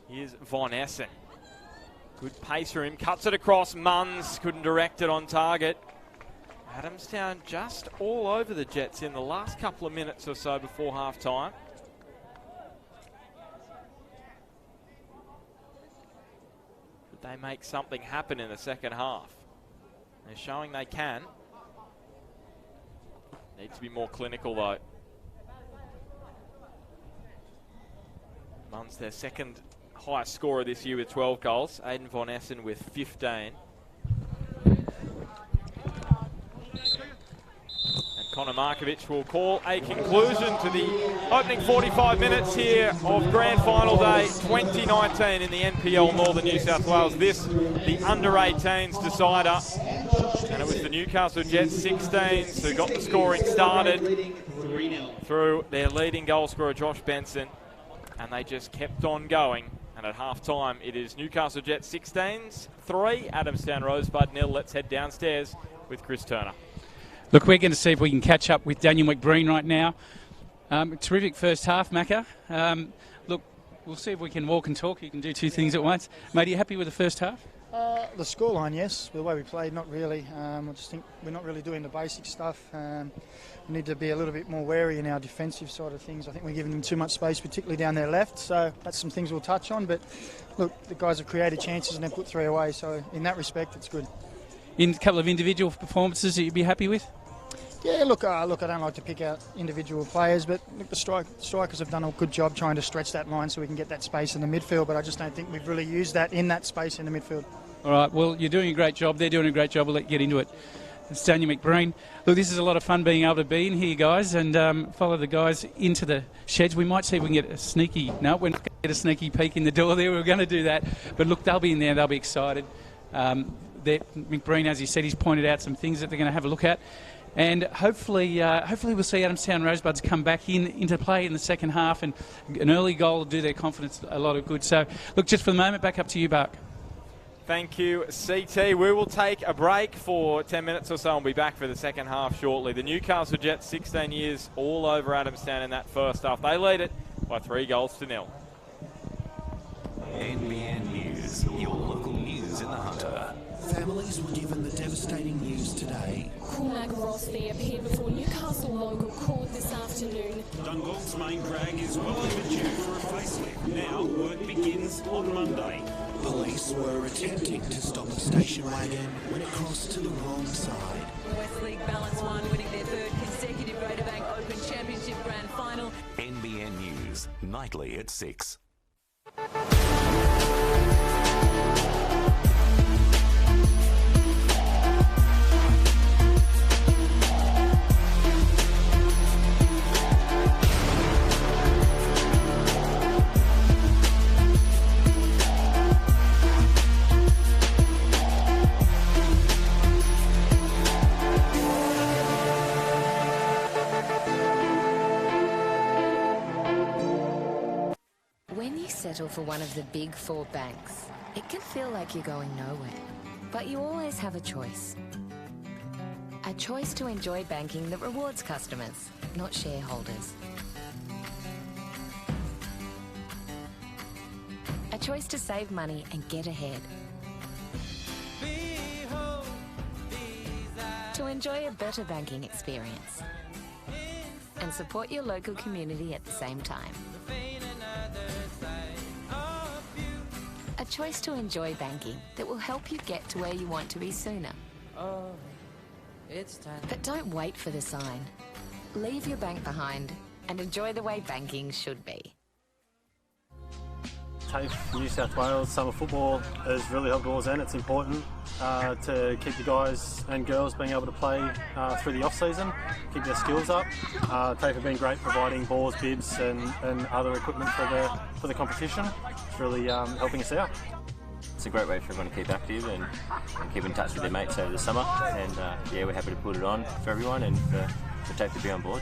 Here's Von Essen. Good pace for him, cuts it across. Munns couldn't direct it on target. Adamstown just all over the Jets in the last couple of minutes or so before half-time. But they make something happen in the second half. They're showing they can. Need to be more clinical though. Munn's their second highest scorer this year with 12 goals. Aidan Von Essen with 15. Connor Markovic will call a conclusion to the opening 45 minutes here of Grand Final Day 2019 in the NPL Northern New South Wales. This, the under-18s decider. And it was the Newcastle Jets 16s who got the scoring started through their leading goal scorer, Josh Benson. And they just kept on going. And at half-time, it is Newcastle Jets 16s 3, Adamstown Rosebud 0. Let's head downstairs with Chris Turner. Look, we're going to see if we can catch up with Daniel McBreen right now. Terrific first half, Macca. Look, we'll see if we can walk and talk. You can do two things at once. Mate, are you happy with the first half? The scoreline, yes. The way we played, not really. I just think we're not really doing the basic stuff. We need to be a little bit more wary in our defensive side of things. I think we're giving them too much space, particularly down their left. So that's some things we'll touch on. But look, the guys have created chances and they've put 3 away. So in that respect, it's good. In a couple of individual performances that you'd be happy with? Yeah, look, I don't like to pick out individual players, but look, the strikers have done a good job trying to stretch that line so we can get that space in the midfield, but I just don't think we've really used that in that space in the midfield. All right, well, you're doing a great job. They're doing a great job. We'll let you get into it. It's Daniel McBreen. Look, this is a lot of fun being able to be in here, guys, and follow the guys into the sheds. We might see if we can get a sneaky... No, we're not going to get a sneaky peek in the door there. We're going to do that. But look, they'll be in there. They'll be excited. McBreen, as he said, he's pointed out some things that they're going to have a look at. And hopefully we'll see Adamstown Rosebuds come back into play in the second half, and an early goal will do their confidence a lot of good. So, look, just for the moment, back up to you, Bark. Thank you, CT. We will take a break for 10 minutes or so and be back for the second half shortly. The Newcastle Jets, 16 years, all over Adamstown in that first half. They lead it by 3-0. NBN News, your local news in the Hunter. Families were given the devastating news today. Cormac Rossby appeared before Newcastle local court this afternoon. Dungog's main drag is well overdue for a facelift. Now work begins on Monday. Police were attempting to stop the station wagon when it crossed to the wrong side. West League Balance One winning their third consecutive Greater Bank Open Championship Grand Final. NBN News, nightly at 6. When you settle for one of the big 4 banks, it can feel like you're going nowhere. But you always have a choice. A choice to enjoy banking that rewards customers, not shareholders. A choice to save money and get ahead. To enjoy a better banking experience. And support your local community at the same time. A choice to enjoy banking that will help you get to where you want to be sooner. Oh, it's time. But don't wait for the sign. Leave your bank behind and enjoy the way banking should be. TAFE New South Wales summer football has really helped us, and it's important to keep the guys and girls being able to play through the off-season, keep their skills up. TAFE have been great providing balls, bibs and other equipment for the competition. It's really helping us out. It's a great way for everyone to keep active and keep in touch with their mates over the summer, and yeah, we're happy to put it on for everyone and for TAFE to be on board.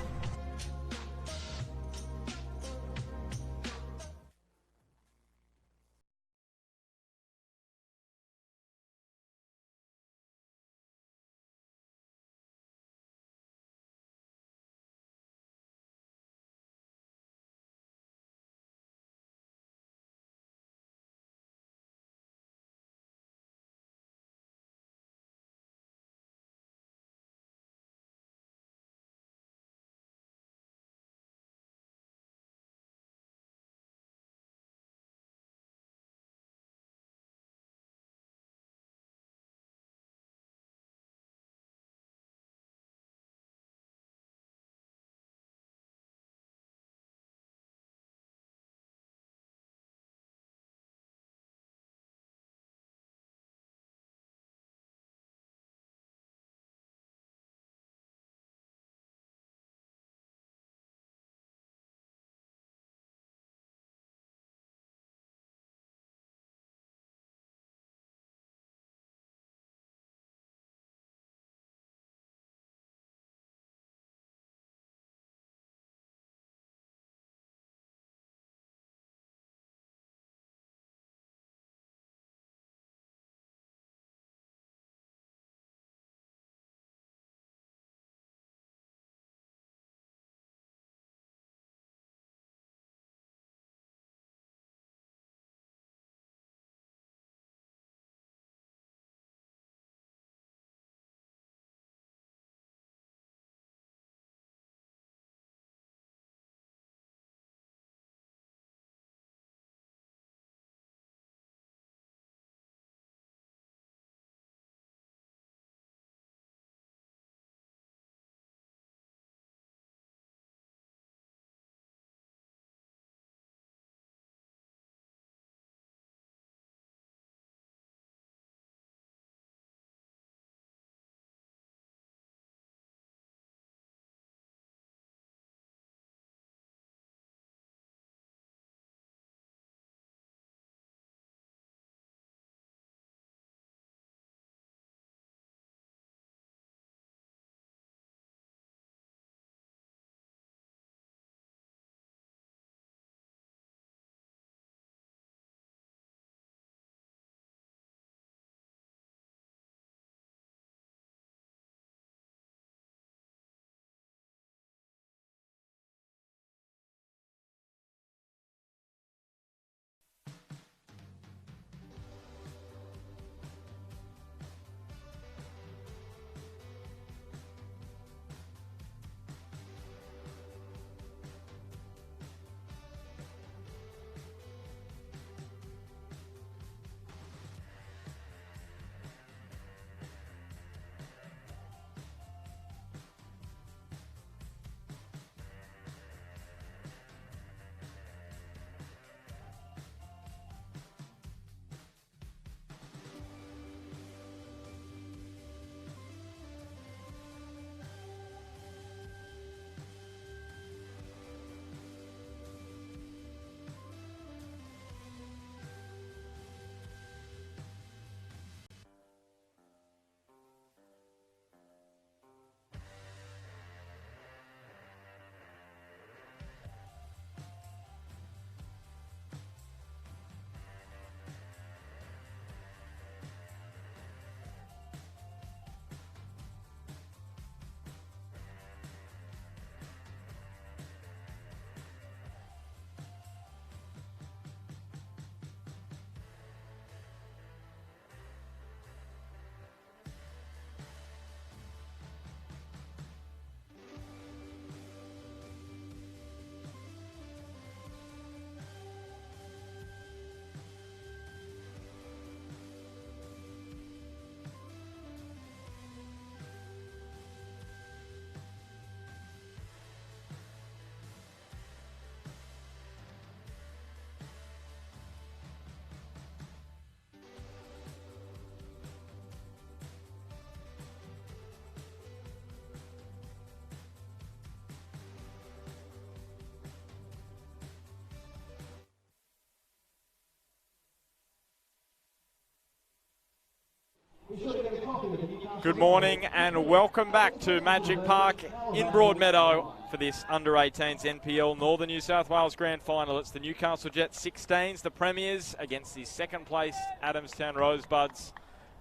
Good morning and welcome back to Magic Park in Broadmeadow for this under-18s NPL Northern New South Wales Grand Final. It's the Newcastle Jets 16s, the premiers, against the second place Adamstown Rosebuds.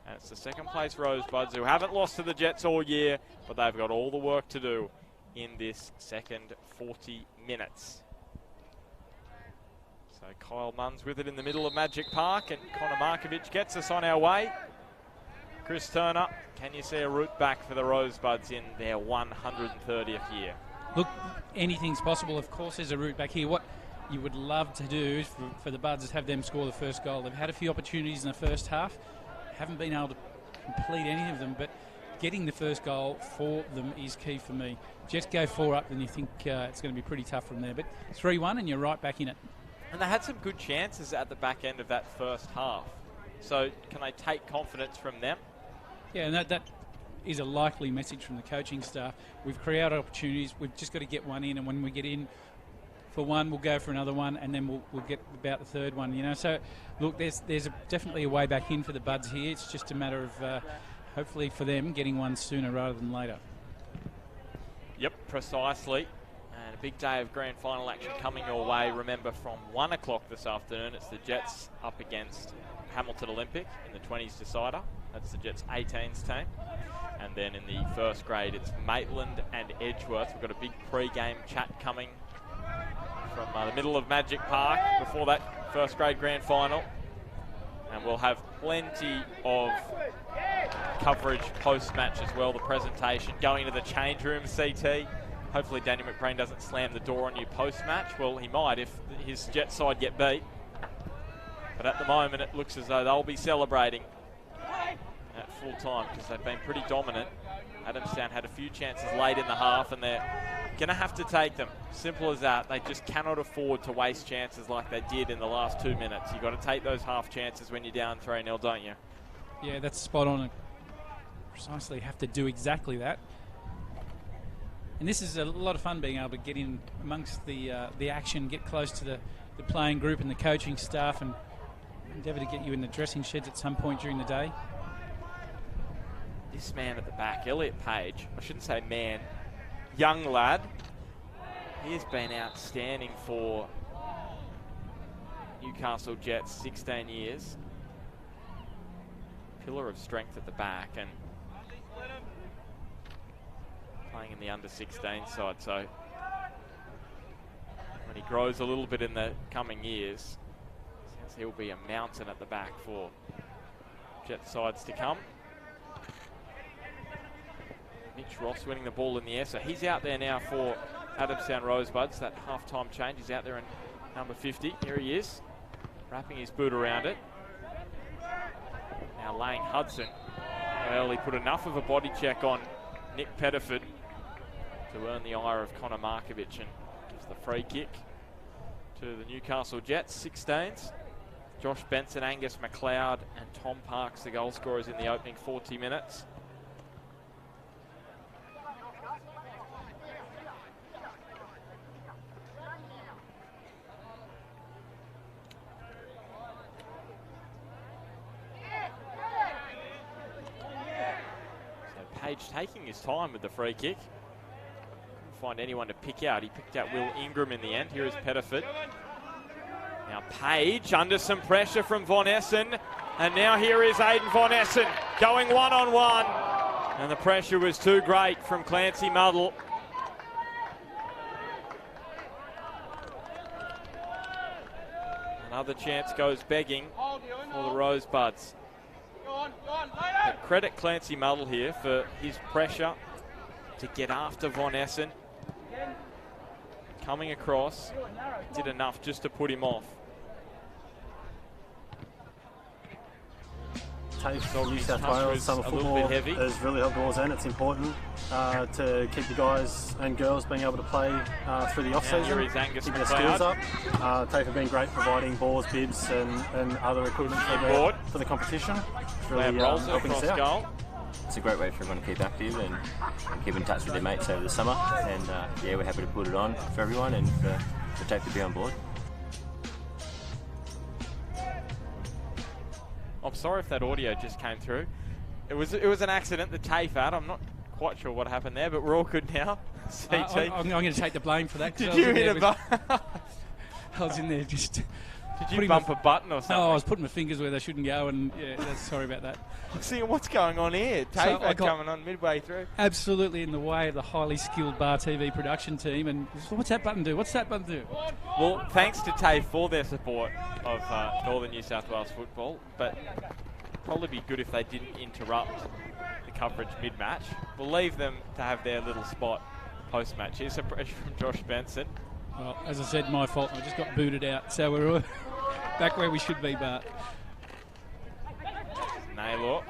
And it's the second place Rosebuds who haven't lost to the Jets all year, but they've got all the work to do in this second 40 minutes. So Kyle Munn's with it in the middle of Magic Park, and Connor Markovic gets us on our way. Chris Turner, can you see a route back for the Rosebuds in their 130th year? Look, anything's possible. Of course, there's a route back here. What you would love to do for the Buds is have them score the first goal. They've had a few opportunities in the first half, haven't been able to complete any of them, but getting the first goal for them is key for me. Just go 4 up, and you think it's going to be pretty tough from there. But 3-1, and you're right back in it. And they had some good chances at the back end of that first half. So can they take confidence from them? Yeah, and that is a likely message from the coaching staff. We've created opportunities. We've just got to get one in, and when we get in for one, we'll go for another one, and then we'll get about the third one. You know, so look, there's definitely a way back in for the Buds here. It's just a matter of hopefully for them getting one sooner rather than later. Yep, precisely. And a big day of grand final action coming your way. Remember, from 1 o'clock this afternoon, it's the Jets up against Hamilton Olympic in the 20s decider. That's the Jets 18's team. And then in the first grade, it's Maitland and Edgeworth. We've got a big pre-game chat coming from the middle of Magic Park before that first grade grand final. And we'll have plenty of coverage post-match as well. The presentation, going to the change room, CT. Hopefully Daniel McBrain doesn't slam the door on you post-match. Well, he might if his Jet side get beat. But at the moment, it looks as though they'll be celebrating at full time because they've been pretty dominant. Adamstown had a few chances late in the half, and they're going to have to take them. Simple as that. They just cannot afford to waste chances like they did in the last 2 minutes. You've got to take those half chances when you're down 3-0, don't you? Yeah, that's spot on. Precisely have to do exactly that. And this is a lot of fun being able to get in amongst the action, get close to the playing group and the coaching staff, and endeavour to get you in the dressing sheds at some point during the day. This man at the back, Elliot Page, I shouldn't say man, young lad. He has been outstanding for Newcastle Jets, 16 years. Pillar of strength at the back and playing in the under-16 side. So when he grows a little bit in the coming years, he'll be a mountain at the back for Jet sides to come. Mitch Ross winning the ball in the air, so he's out there now for Adamstown Rosebuds. That half-time change, he's out there in number 50. Here he is, wrapping his boot around it. Now Lane Hudson. Well, he put enough of a body check on Nick Pettiford to earn the ire of Connor Markovic, and gives the free kick to the Newcastle Jets 16s. Josh Benson, Angus McLeod and Tom Parks, the goal scorers in the opening 40 minutes. So Page taking his time with the free kick. Couldn't find anyone to pick out. He picked out Will Ingram in the end. Here is Pettiford. Now Page under some pressure from Von Essen, and now here is Aidan Von Essen going one-on-one, and the pressure was too great from Clancy Muddle. Another chance goes begging for the Rosebuds. But credit Clancy Muddle here for his pressure to get after Von Essen. Coming across, did enough just to put him off. New South Wales summer football has really helped towards end. It's important to keep the guys and girls being able to play through the off-season, keep their skills up. TAFE have been great providing balls, bibs and other equipment for the competition. It's really helping us out. It's a great way for everyone to keep active and keep in touch with their mates over the summer, and yeah, we're happy to put it on for everyone and for TAFE to be on board. I'm sorry if that audio just came through. It was an accident, the TAFE ad. I'm not quite sure what happened there, but we're all good now. CT. I'm going to take the blame for that. Did you hit a button? I was in there just... Did you bump a button or something? No, I was putting my fingers where they shouldn't go, and sorry about that. See, what's going on here? TAFE ad coming on midway through. Absolutely in the way of the highly skilled Bar TV production team, and what's that button do? What's that button do? Well, thanks to TAFE for their support of Northern New South Wales football, but probably be good if they didn't interrupt the coverage mid-match. We'll leave them to have their little spot post-match. Here's some pressure from Josh Benson. Well, as I said, my fault. I just got booted out, so we're all back where we should be, Bart. Naylor.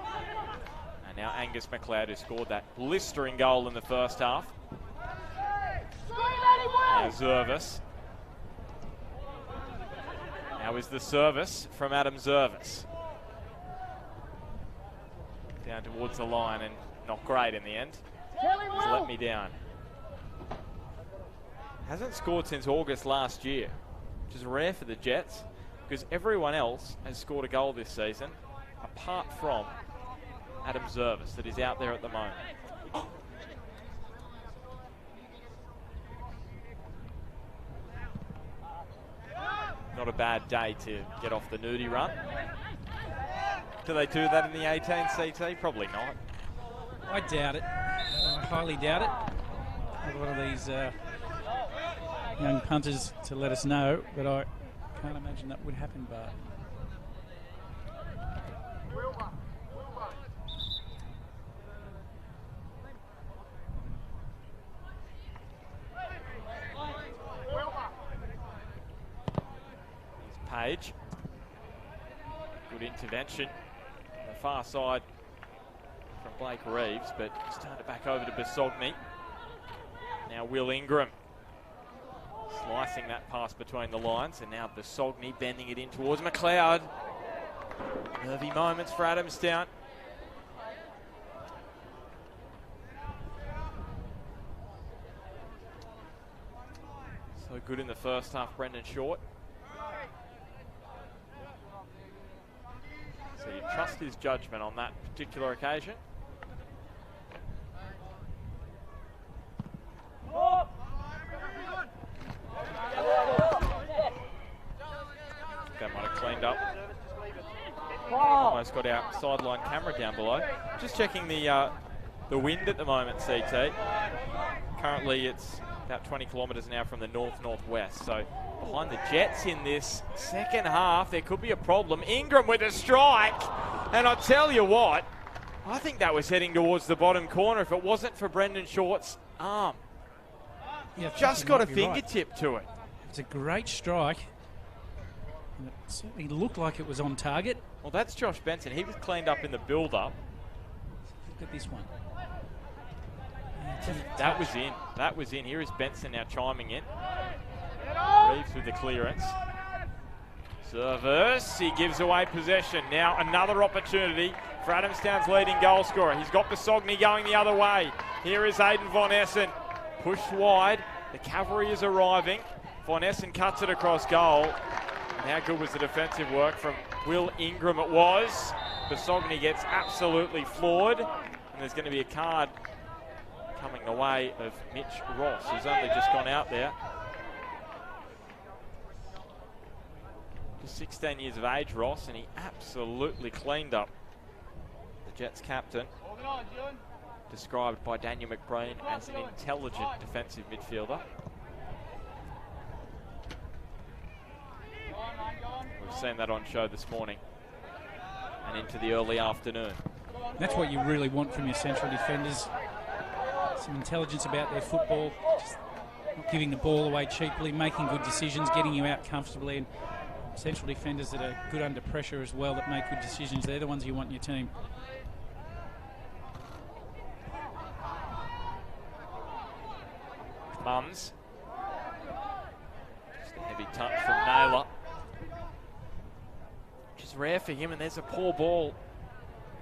And now Angus McLeod, who scored that blistering goal in the first half. Now Zervis. Now is the service from Adam Zervis. Down towards the line and not great in the end. He's let me down. Hasn't scored since August last year, which is rare for the Jets because everyone else has scored a goal this season apart from Adam Zervis that is out there at the moment. Not a bad day to get off the nudie run. Do they do that in the 18 CT? Probably not. I doubt it. I highly doubt it. One of these young punters to let us know, but I can't imagine that would happen, Bart. Here's Page. Good intervention on the far side from Blake Reeves, but he's turned it back over to Basogny. Now Will Ingram slicing that pass between the lines, and now Basogny bending it in towards McLeod. Nervy moments for Adamstown. So good in the first half, Brendan Short. So you trust his judgment on that particular occasion. That might have cleaned up. Almost got our sideline camera down below. Just checking the wind at the moment, CT. Currently it's about 20 kilometres an hour from the north-northwest. So behind the Jets in this second half, there could be a problem. Ingram with a strike. And I'll tell you what, I think that was heading towards the bottom corner if it wasn't for Brendan Short's arm. Yeah, just got a fingertip to it. It's a great strike. And it certainly looked like it was on target. Well, that's Josh Benson. He was cleaned up in the build-up. Look at this one. That was in. That was in. Here is Benson now chiming in. Reeves with the clearance. Service. He gives away possession. Now another opportunity for Adamstown's leading goal scorer. He's got Basogny going the other way. Here is Aidan Von Essen. Pushed wide. The cavalry is arriving. Von Essen cuts it across goal. And how good was the defensive work from Will Ingram? It was. Basogny gets absolutely floored. And there's going to be a card coming the way of Mitch Ross, who's only just gone out there. Just 16 years of age, Ross, and he absolutely cleaned up the Jets captain, described by Daniel McBreen as an intelligent defensive midfielder. We've seen that on show this morning and into the early afternoon. That's what you really want from your central defenders. Some intelligence about their football, just not giving the ball away cheaply, making good decisions, getting you out comfortably, and central defenders that are good under pressure as well, that make good decisions. They're the ones you want in your team. Mums. Just a heavy touch from Naylor, which is rare for him, and there's a poor ball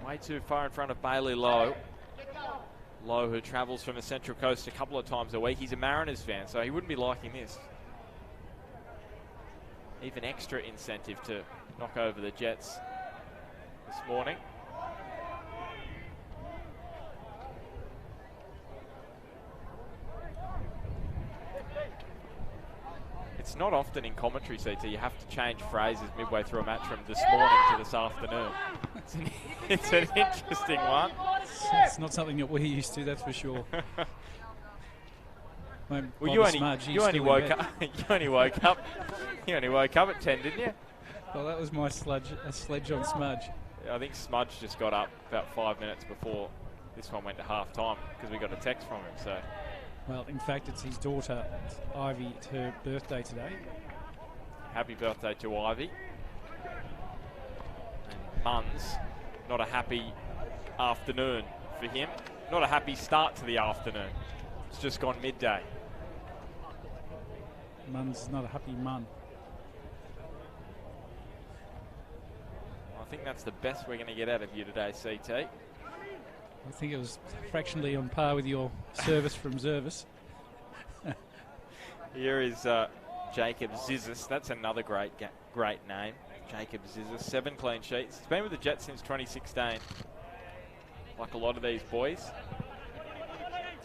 way too far in front of Bailey Lowe. Lowe, who travels from the Central Coast a couple of times a week. He's a Mariners fan, so he wouldn't be liking this. Even extra incentive to knock over the Jets this morning. not often in commentary, CT, you have to change phrases midway through a match from this morning to this afternoon. It's an interesting one. It's not something that we're used to, that's for sure. Well, you only woke up at 10, didn't you? Well, that was my sledge on Smudge. I think Smudge just got up about 5 minutes before this one went to half time because we got a text from him. So, well, in fact, it's his daughter Ivy. It's her birthday today. Happy birthday to Ivy. And Munns, not a happy afternoon for him. Not a happy start to the afternoon. It's just gone midday. Munns is not a happy mun. I think that's the best we're going to get out of you today, CT. I think it was fractionally on par with your service from Zervis. Here is Jacob Zizis. That's another great name. Jacob Zizis, 7 clean sheets. He's been with the Jets since 2016. Like a lot of these boys.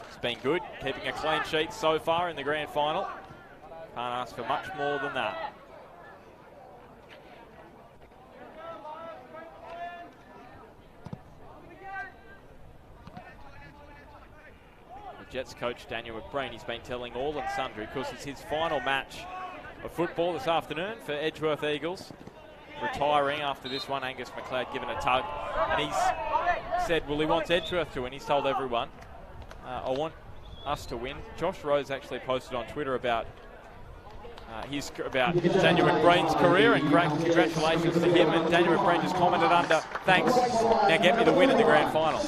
It's been good, keeping a clean sheet so far in the grand final. Can't ask for much more than that. Jets coach Daniel McBreen, he's been telling all and sundry, because it's his final match of football this afternoon for Edgeworth Eagles. Retiring after this one, Angus McLeod given a tug. And he's said, well, he wants Edgeworth to win. He's told everyone, I want us to win. Josh Rose actually posted on Twitter about Daniel McBreen's career, and great congratulations to him. And Daniel McBreen just commented under, thanks, now get me the win in the grand final.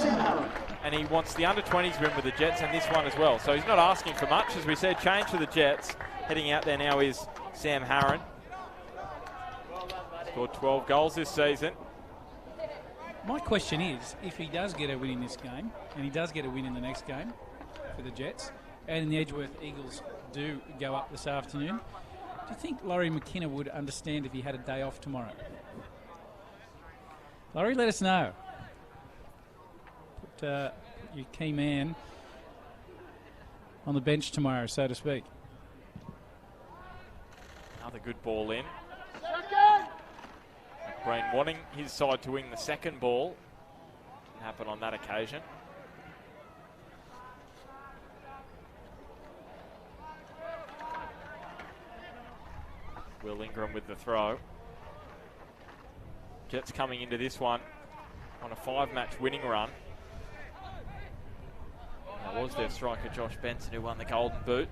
And he wants the under-20s win with the Jets and this one as well. So he's not asking for much. As we said, change for the Jets. Heading out there now is Sam Harron. Scored 12 goals this season. My question is, if he does get a win in this game, and he does get a win in the next game for the Jets, and the Edgeworth Eagles do go up this afternoon, do you think Laurie McKenna would understand if he had a day off tomorrow? Laurie, let us know. Put your key man on the bench tomorrow, so to speak. Another good ball in. McBreen wanting his side to win the second ball. Didn't happen on that occasion. Will Ingram with the throw. Jets coming into this one on a 5-match winning run. That was their striker Josh Benson who won the Golden Boot.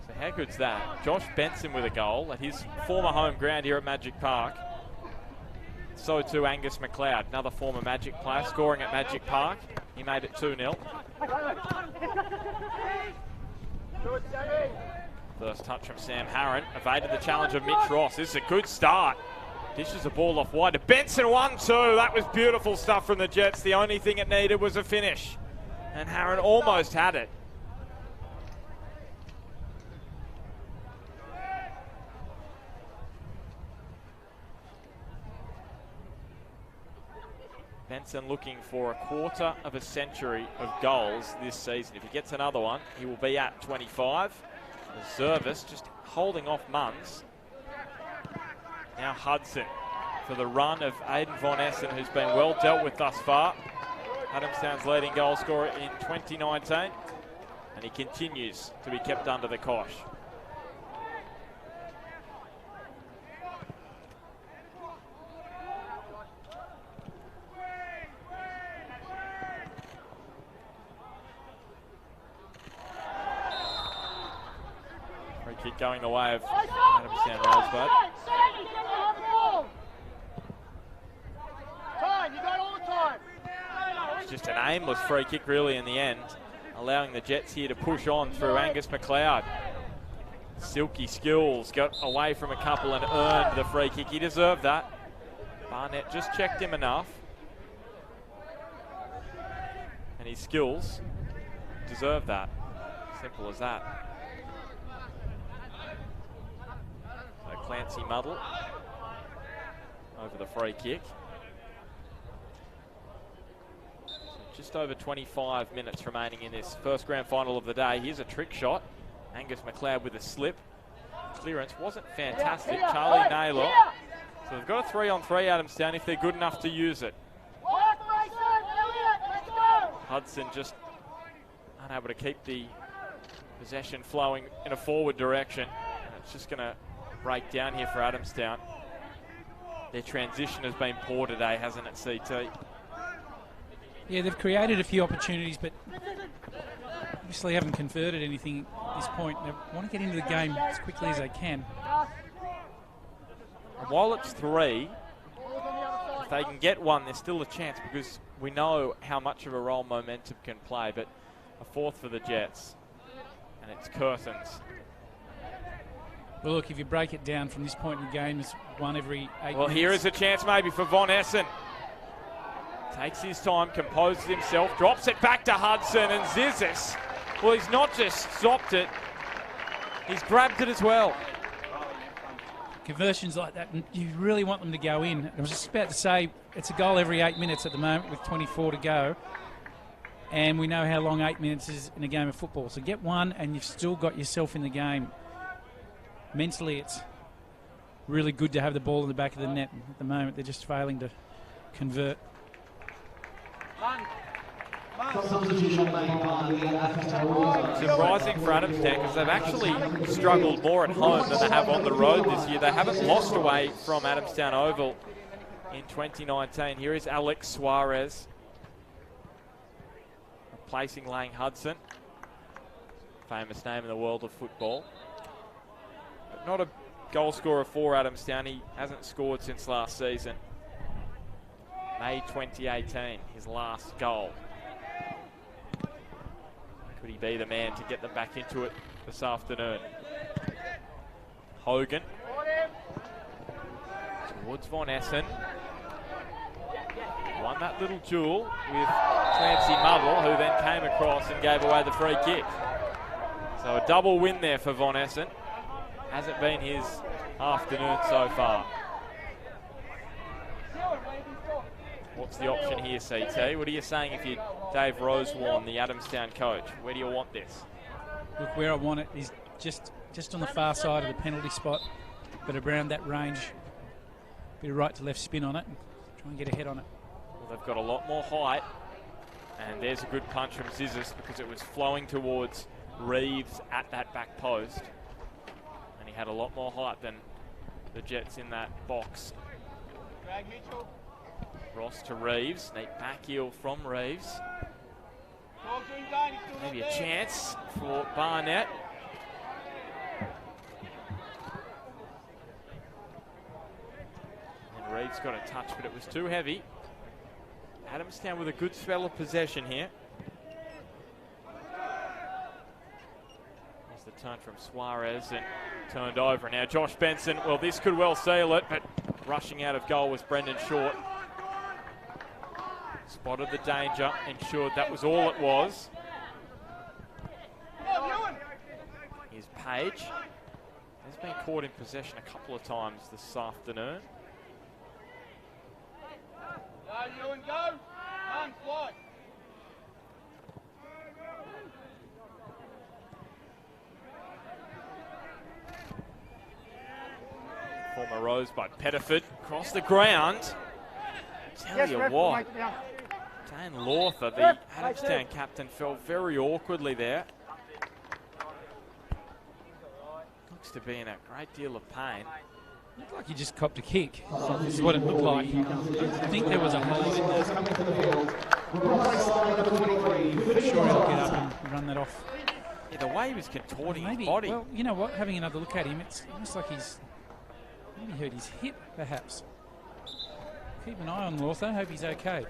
So how good's that? Josh Benson with a goal at his former home ground here at Magic Park. So too Angus McLeod, another former Magic player, scoring at Magic Park. He made it 2-0. First touch from Sam Harron, evaded the challenge of Mitch Ross. This is a good start. Dishes the ball off wide to Benson, 1-2. That was beautiful stuff from the Jets. The only thing it needed was a finish. And Harron almost had it. Benson looking for a quarter of a century of goals this season. If he gets another one, he will be at 25. Zervis just holding off Munns. Now Hudson for the run of Aidan Von Essen, who's been well dealt with thus far. Adamstown's leading goal scorer in 2019. And he continues to be kept under the cosh. Free kick going the way of Adamstown Rosebud. It's just an aimless free kick really in the end, allowing the Jets here to push on through Angus McLeod. Silky skills, got away from a couple and earned the free kick. He deserved that. Barnett just checked him enough. And his skills deserve that. Simple as that. So Clancy Muddle over the free kick. So just over 25 minutes remaining in this first grand final of the day. Here's a trick shot. Angus McLeod with a slip. Clearance wasn't fantastic. Charlie Naylor. So they've got a 3-on-3, Adamstown, if they're good enough to use it. Hudson just unable to keep the possession flowing in a forward direction. And it's just going to break down here for Adamstown. Their transition has been poor today, hasn't it, CT? Yeah, they've created a few opportunities, but obviously haven't converted anything at this point. They want to get into the game as quickly as they can. And while it's 3, if they can get one, there's still a chance, because we know how much of a role momentum can play. But a 4th for the Jets, and it's curtains. Well, look, if you break it down from this point in the game, it's 1 every 8 minutes. Well, here is a chance maybe for Von Essen. Takes his time, composes himself, drops it back to Hudson, and Zizis. Well, he's not just stopped it, he's grabbed it as well. Conversions like that, you really want them to go in. I was just about to say, it's a goal every 8 minutes at the moment with 24 to go. And we know how long 8 minutes is in a game of football. So get one and you've still got yourself in the game. Mentally, it's really good to have the ball in the back of the net. At the moment, they're just failing to convert. Surprising for Adamstown, because they've actually struggled more at home than they have on the road this year. They haven't lost away from Adamstown Oval in 2019. Here is Alex Suarez replacing Lang Hudson, famous name in the world of football. But not a goal scorer for Adamstown. He hasn't scored since last season. May 2018, his last goal. Could he be the man to get them back into it this afternoon? Hogan towards Von Essen. Won that little duel with Clancy Muddle, who then came across and gave away the free kick. So a double win there for Von Essen. Hasn't been his afternoon so far. What's the option here, CT? What are you saying if you're Dave Rosewarne, the Adamstown coach? Where do you want this? Look, where I want it is just on the far side of the penalty spot, but around that range. Bit of right to left spin on it. Try and get ahead on it. Well, they've got a lot more height. And there's a good punch from Zizis, because it was flowing towards Reeves at that back post. And he had a lot more height than the Jets in that box. Greg Mitchell. Ross to Reeves. Neat back heel from Reeves. Maybe a chance for Barnett. And Reeves got a touch, but it was too heavy. Adamstown with a good spell of possession here. There's the turn from Suarez and turned over. Now Josh Benson, well, this could well seal it, but rushing out of goal was Brendan Short. Spotted the danger, ensured that was all it was. Here's Page. He's been caught in possession a couple of times this afternoon. Go, Ewan, go! Run, fly! Former Rosebud Pettiford across the ground. Tell you what, Dan Lawther, the Adamstown captain, fell very awkwardly there. Looks to be in a great deal of pain. Looked like he just copped a kick. This is what it looked like. I think there was a hold in there. I'm sure he'll get up and run that off. Yeah, the way he was contorting his body. Well, you know what? Having another look at him, it's almost like he's maybe hurt his hip, perhaps. Keep an eye on Lawther. Hope he's okay.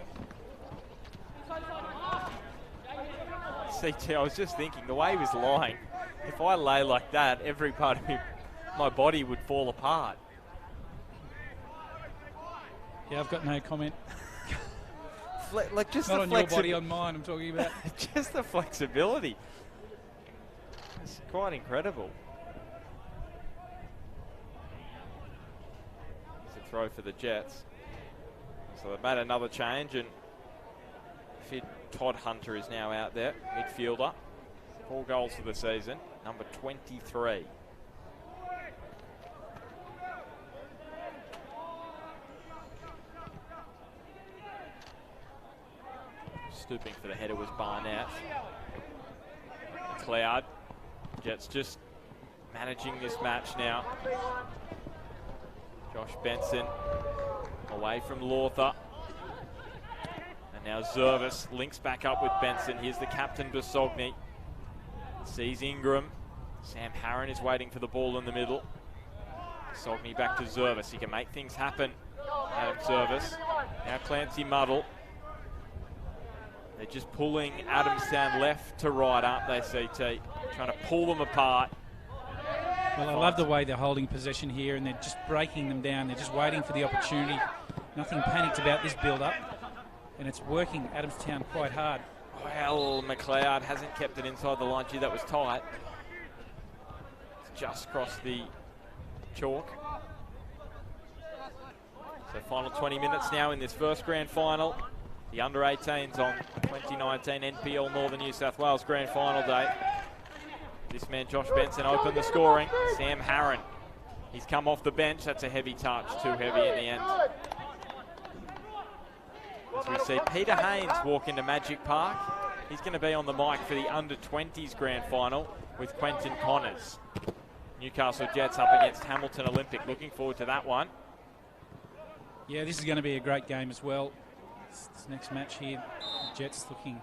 CT, I was just thinking, the way he was lying, if I lay like that, every part of my body would fall apart. Yeah, I've got no comment. Like just not the on your body, on mine. I'm talking about just the flexibility. It's quite incredible. It's a throw for the Jets. So they've made another change, and Todd Hunter is now out there, midfielder 4 goals for the season, number 23. Stooping for the header was Barnett. McLeod. Jets just managing this match now. Josh Benson away from Lawther. And now Zervis links back up with Benson. Here's the captain, Basogny. Sees Ingram. Sam Harron is waiting for the ball in the middle. Basogny back to Zervis. He can make things happen. Adam Zervis. Now Clancy Muddle. They're just pulling Adamstown left to right, aren't they, CT? Trying to pull them apart. Well, I love the way they're holding possession here, and they're just breaking them down. They're just waiting for the opportunity. Nothing panicked about this build-up, and it's working Adamstown quite hard. Well, McLeod hasn't kept it inside the line. Gee, that was tight. It's just crossed the chalk. So final 20 minutes now in this first grand final. The under-18s on 2019 NPL Northern New South Wales Grand Final day. This man, Josh Benson, opened the scoring. Sam Harron, he's come off the bench. That's a heavy touch, too heavy in the end. As we see Peter Haynes walk into Magic Park. He's going to be on the mic for the under-20s Grand Final with Quentin Connors. Newcastle Jets up against Hamilton Olympic. Looking forward to that one. Yeah, this is going to be a great game as well. This next match here, the Jets looking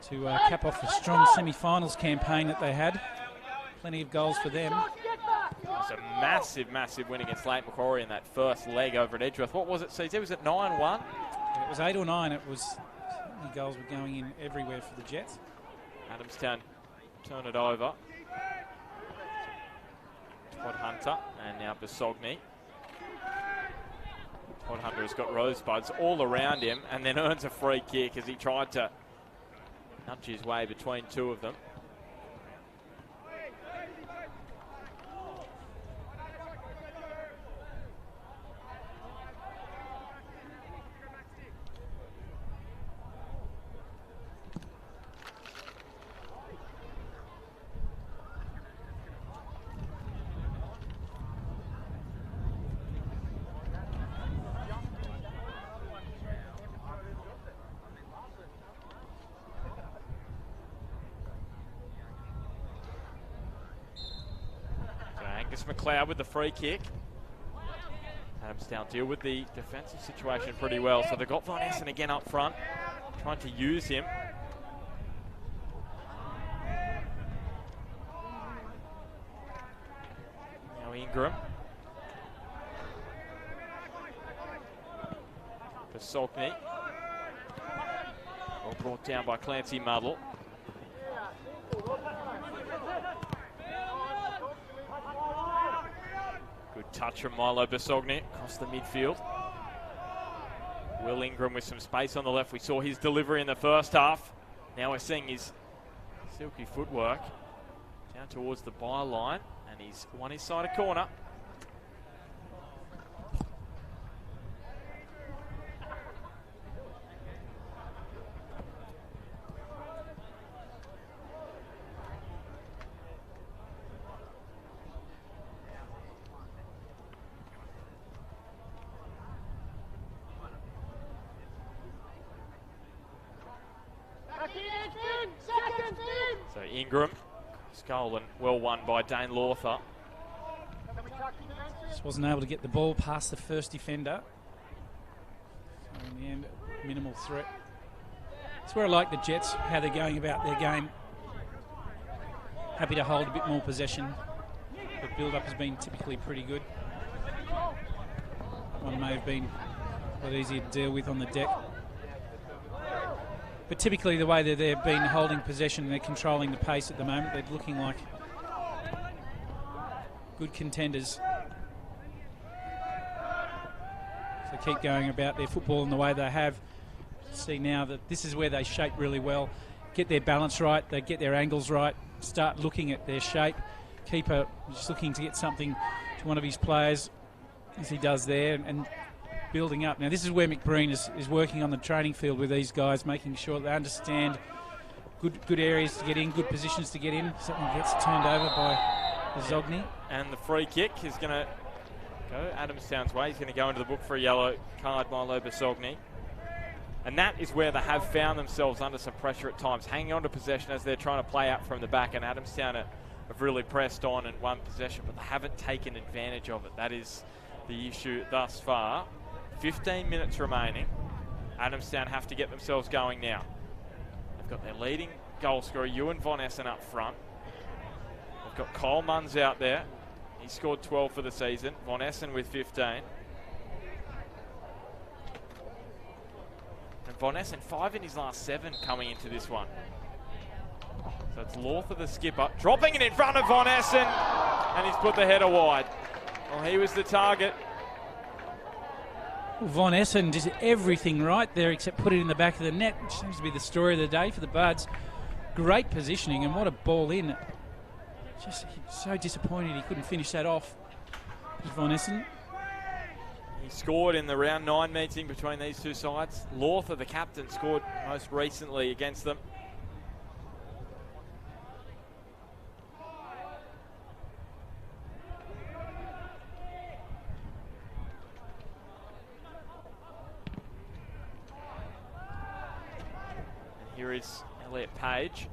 to cap off a strong semi-finals campaign that they had. Plenty of goals for them. It was a massive, massive win against Lake Macquarie in that first leg over at Edgeworth. What was it, CT? Was it 9-1? It was 8 or 9. It was certainly goals were going in everywhere for the Jets. Adamstown turn it over. Todd Hunter and now Basogny. Todd Hunter has got rosebuds all around him and then earns a free kick as he tried to nudge his way between two of them. McLeod with the free kick. Adamstown deal with the defensive situation pretty well. So they've got Von Essen again up front, trying to use him. Now Ingram. Basogny. All brought down by Clancy Muddle. Good touch from Milo Basogny across the midfield. Will Ingram with some space on the left. We saw his delivery in the first half. Now we're seeing his silky footwork down towards the byline, and he's won his side a corner. So Ingram, goal and well won by Dane Lawther. Just wasn't able to get the ball past the first defender. So in the end, minimal threat. That's where I like the Jets, how they're going about their game. Happy to hold a bit more possession. The build-up has been typically pretty good. One may have been a lot easier to deal with on the deck. But typically the way that they've been holding possession and they're controlling the pace at the moment, they're looking like good contenders. So keep going about their football in the way they have. See now that this is where they shape really well. Get their balance right, they get their angles right, start looking at their shape. Keeper just looking to get something to one of his players as he does there and building up. Now this is where McBreen is working on the training field with these guys, making sure they understand good areas to get in, good positions to get in. Something gets turned over by Zogny. And the free kick is going to go Adamstown's way. He's going to go into the book for a yellow card, Milo Basogny. And that is where they have found themselves under some pressure at times, hanging on to possession as they're trying to play out from the back. And Adamstown have really pressed on and won possession, but they haven't taken advantage of it. That is the issue thus far. 15 minutes remaining. Adamstown have to get themselves going now. They've got their leading goal scorer, Ewan Von Essen, up front. They've got Kyle Munns out there. He scored 12 for the season. Von Essen with 15. And Von Essen, 5 in his last 7 coming into this one. So it's Lawther, the skipper, dropping it in front of Von Essen, and he's put the header wide. Well, he was the target. Well, Von Essen did everything right there except put it in the back of the net, which seems to be the story of the day for the Buds. Great positioning, and what a ball in. Just so disappointed he couldn't finish that off. Von Essen. He scored in the round 9 meeting between these two sides. Lawther, the captain, scored most recently against them. And here is Elliot Page.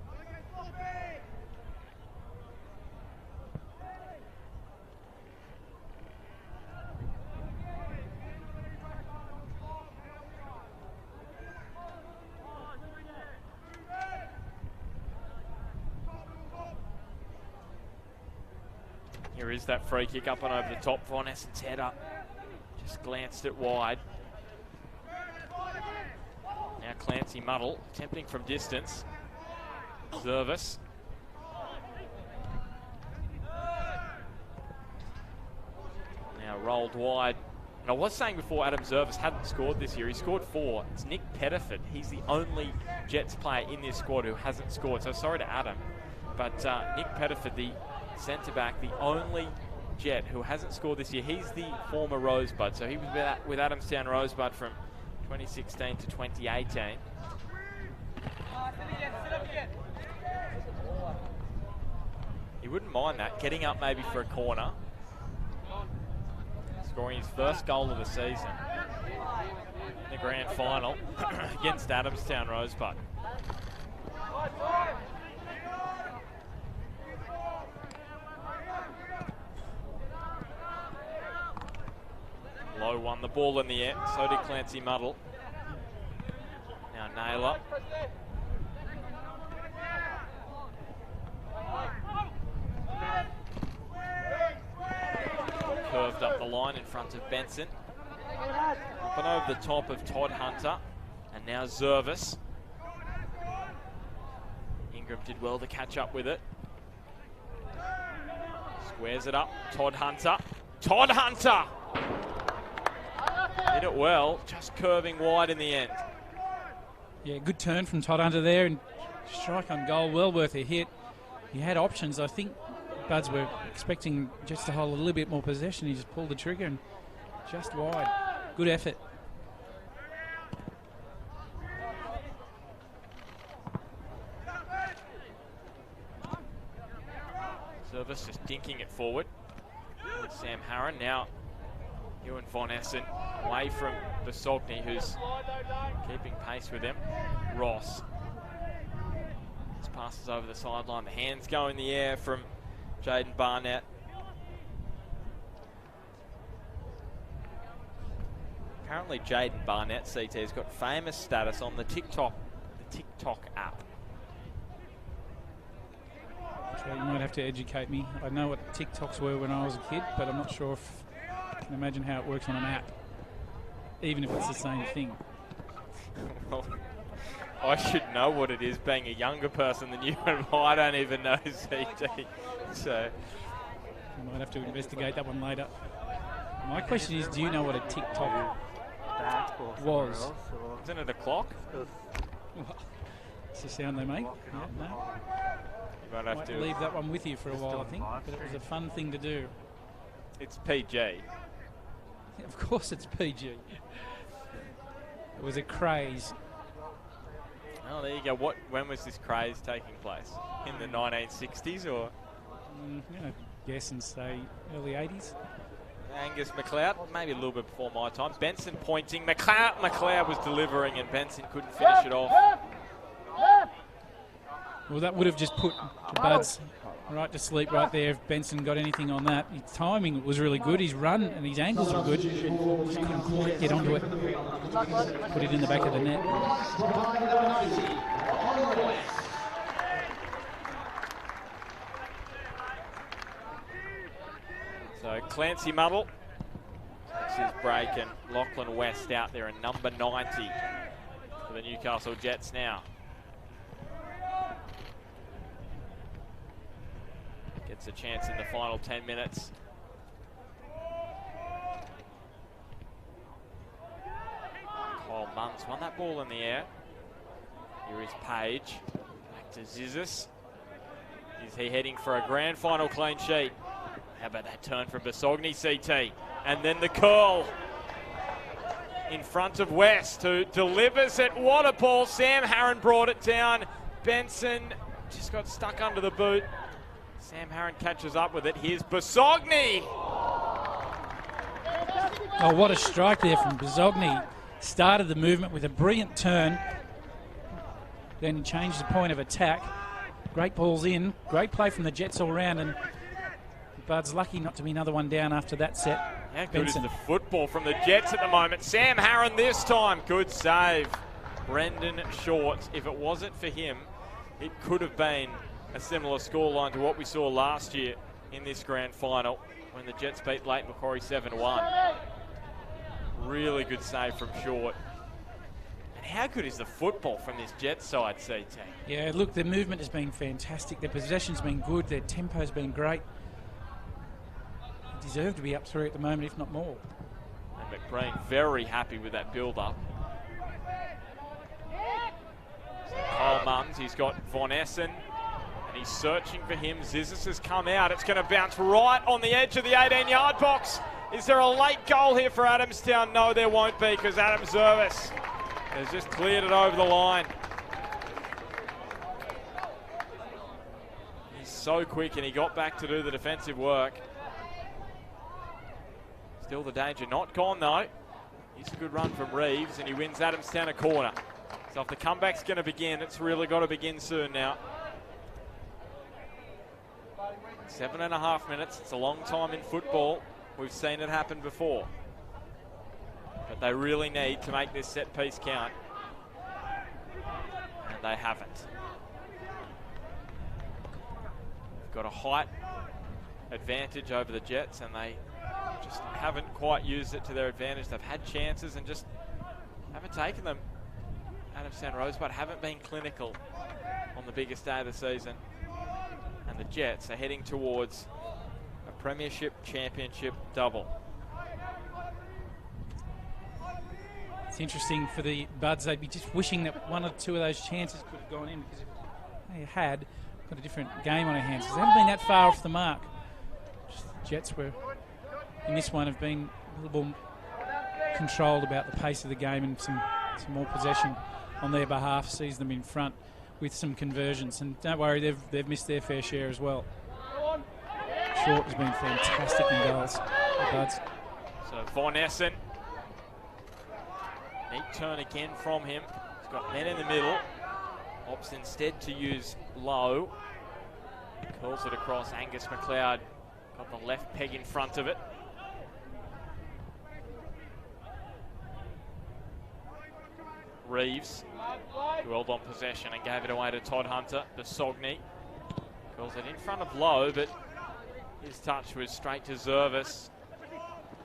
Here is that free kick up and over the top. Von Essen's header just glanced it wide. Now Clancy Muddle attempting from distance. Zervis. Now rolled wide. And I was saying before Adam Zervis hadn't scored this year. He scored 4. It's Nick Pettiford. He's the only Jets player in this squad who hasn't scored. So sorry to Adam. But Nick Pettiford, the centre-back, the only Jet who hasn't scored this year. He's the former Rosebud. So he was with Adamstown Rosebud from 2016 to 2018. He wouldn't mind that, getting up maybe for a corner. Scoring his first goal of the season in the grand final against Adamstown Rosebud. Lowe won the ball in the air, so did Clancy Muddle. Now Naylor. Curved up the line in front of Benson. Up and over the top of Todd Hunter. And now Zervis. Ingram did well to catch up with it. Squares it up. Todd Hunter. Todd Hunter! Did it well, just curving wide in the end. Yeah, good turn from Todd Hunter there, and strike on goal, well worth a hit. He had options. I think Buds were expecting just to hold a little bit more possession. He just pulled the trigger and just wide. Good effort. Service just dinking it forward. With Sam Harron now. Ewan Von Essen away from Basogny, who's keeping pace with him. Ross. This passes over the sideline. The hands go in the air from Jaden Barnett. Apparently Jaden Barnett, CT, has got famous status on the TikTok app. So you might have to educate me. I know what TikToks were when I was a kid, but I'm not sure if I can imagine how it works on an app, even if it's the same thing. Well, I should know what it is, being a younger person than you, and I don't even know CT. So you might have to investigate that one later. My question is, do you know what a TikTok was? Isn't it a clock? It's the sound they make. Yeah, no. You might have to leave that one with you for a while, I think. But it was a fun thing to do. It's PG. Of course it's PG. It was a craze. Oh, there you go. When was this craze taking place? In the 1960s or? I'm going to guess and say early 80s. Angus McLeod, maybe a little bit before my time. Benson pointing. McLeod was delivering and Benson couldn't finish it off. Well, that would have just put the Buds right to sleep right there if Benson got anything on that. His timing was really good. His run and his angles were good. Just couldn't quite get onto it. Put it in the back of the net. So Clancy Muddle takes his break and Lachlan West out there in number 90 for the Newcastle Jets now. Gets a chance in the final 10 minutes. Kyle Munns won that ball in the air. Here is Page. Back to Zizis. Is he heading for a grand final clean sheet? How about that turn from Basogny, CT? And then the curl in front of West, who delivers it. What a ball. Sam Harron brought it down. Benson just got stuck under the boot. Sam Harron catches up with it. Here's Basogny. Oh, what a strike there from Basogny. Started the movement with a brilliant turn. Then changed the point of attack. Great balls in. Great play from the Jets all round. And Bud's lucky not to be another one down after that set. How good is the football from the Jets at the moment? Sam Harron this time. Good save. Brendan Short. If it wasn't for him, it could have been a similar scoreline to what we saw last year in this grand final when the Jets beat Lake Macquarie 7-1. Really good save from Short. And how good is the football from this Jets side, CT? Yeah, look, their movement has been fantastic. Their possession's been good. Their tempo's been great. They deserve to be up 3 at the moment, if not more. And McBreen very happy with that build-up. So Kyle Munns, he's got Von Essen. And he's searching for him. Zizis has come out. It's going to bounce right on the edge of the 18-yard box. Is there a late goal here for Adamstown? No, there won't be, because Adam Zervis has just cleared it over the line. He's so quick, and he got back to do the defensive work. Still the danger not gone, though. Here's a good run from Reeves, and he wins Adamstown a corner. So if the comeback's going to begin, it's really got to begin soon now. 7.5 minutes. It's a long time in football. We've seen it happen before. But they really need to make this set piece count. And they haven't. They've got a height advantage over the Jets, and they just haven't quite used it to their advantage. They've had chances and just haven't taken them. Adamstown Rosebud haven't been clinical on the biggest day of the season. And the Jets are heading towards a Premiership Championship double. It's interesting for the Buds. They'd be just wishing that 1 or 2 of those chances could have gone in, because if they had, got a different game on their hands. They haven't been that far off the mark. Just the Jets were, in this one, have been a little more controlled about the pace of the game, and some more possession on their behalf sees them in front with some conversions. And don't worry, they've missed their fair share as well. Short has been fantastic in goals, the Buds. So Von Essen. Neat turn again from him. He's got men in the middle. Opts instead to use Low. Curls it across. Angus McLeod got the left peg in front of it. Reeves, who held on possession and gave it away to Todd Hunter. Basogny curls it in front of Lowe, but his touch was straight to Zervis.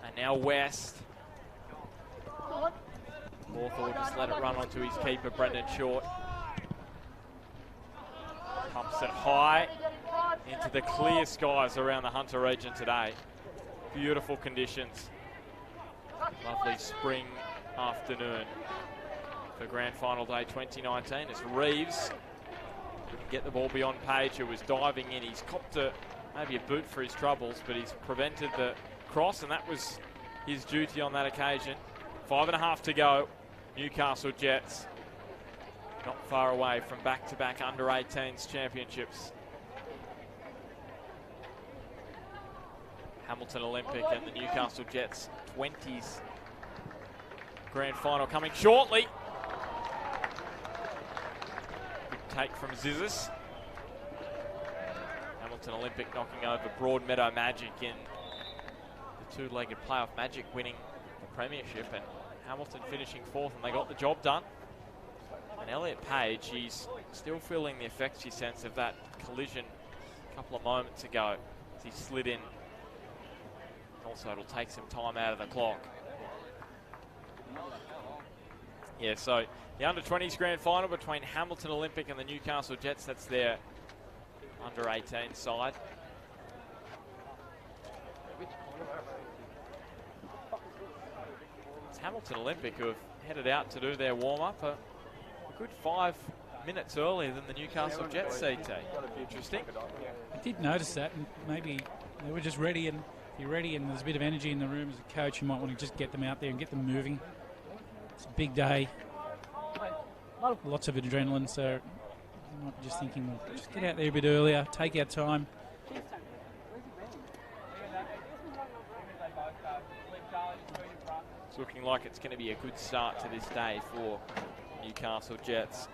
And now West. Hawthorne just let it run onto his keeper, Brendan Short. Pumps it high into the clear skies around the Hunter region today. Beautiful conditions. Lovely spring afternoon for Grand Final Day 2019 as Reeves couldn't get the ball beyond Page, who was diving in. He's copped maybe a boot for his troubles, but he's prevented the cross, and that was his duty on that occasion. 5.5 to go. Newcastle Jets not far away from back-to-back under-18s championships. Hamilton Olympic and the Newcastle Jets 20s grand final coming shortly. Good take from Zizis. Hamilton Olympic knocking over Broadmeadow Magic in the two-legged playoff. Magic winning the premiership and Hamilton finishing fourth, and they got the job done. And Elliot Page, he's still feeling the effects, he sense, of that collision a couple of moments ago as he slid in. Also, it'll take some time out of the clock. Yeah, so the under-20s grand final between Hamilton Olympic and the Newcastle Jets. That's their under-18 side. It's Hamilton Olympic who have headed out to do their warm-up a good 5 minutes earlier than the Newcastle Jets, CT. Interesting. I did notice that, and maybe they were just ready, and if you're ready and there's a bit of energy in the room as a coach, you might want to just get them out there and get them moving. It's a big day. Lots of adrenaline, so you might be just thinking, well, just get out there a bit earlier, take our time. It's looking like it's going to be a good start to this day for Newcastle Jets.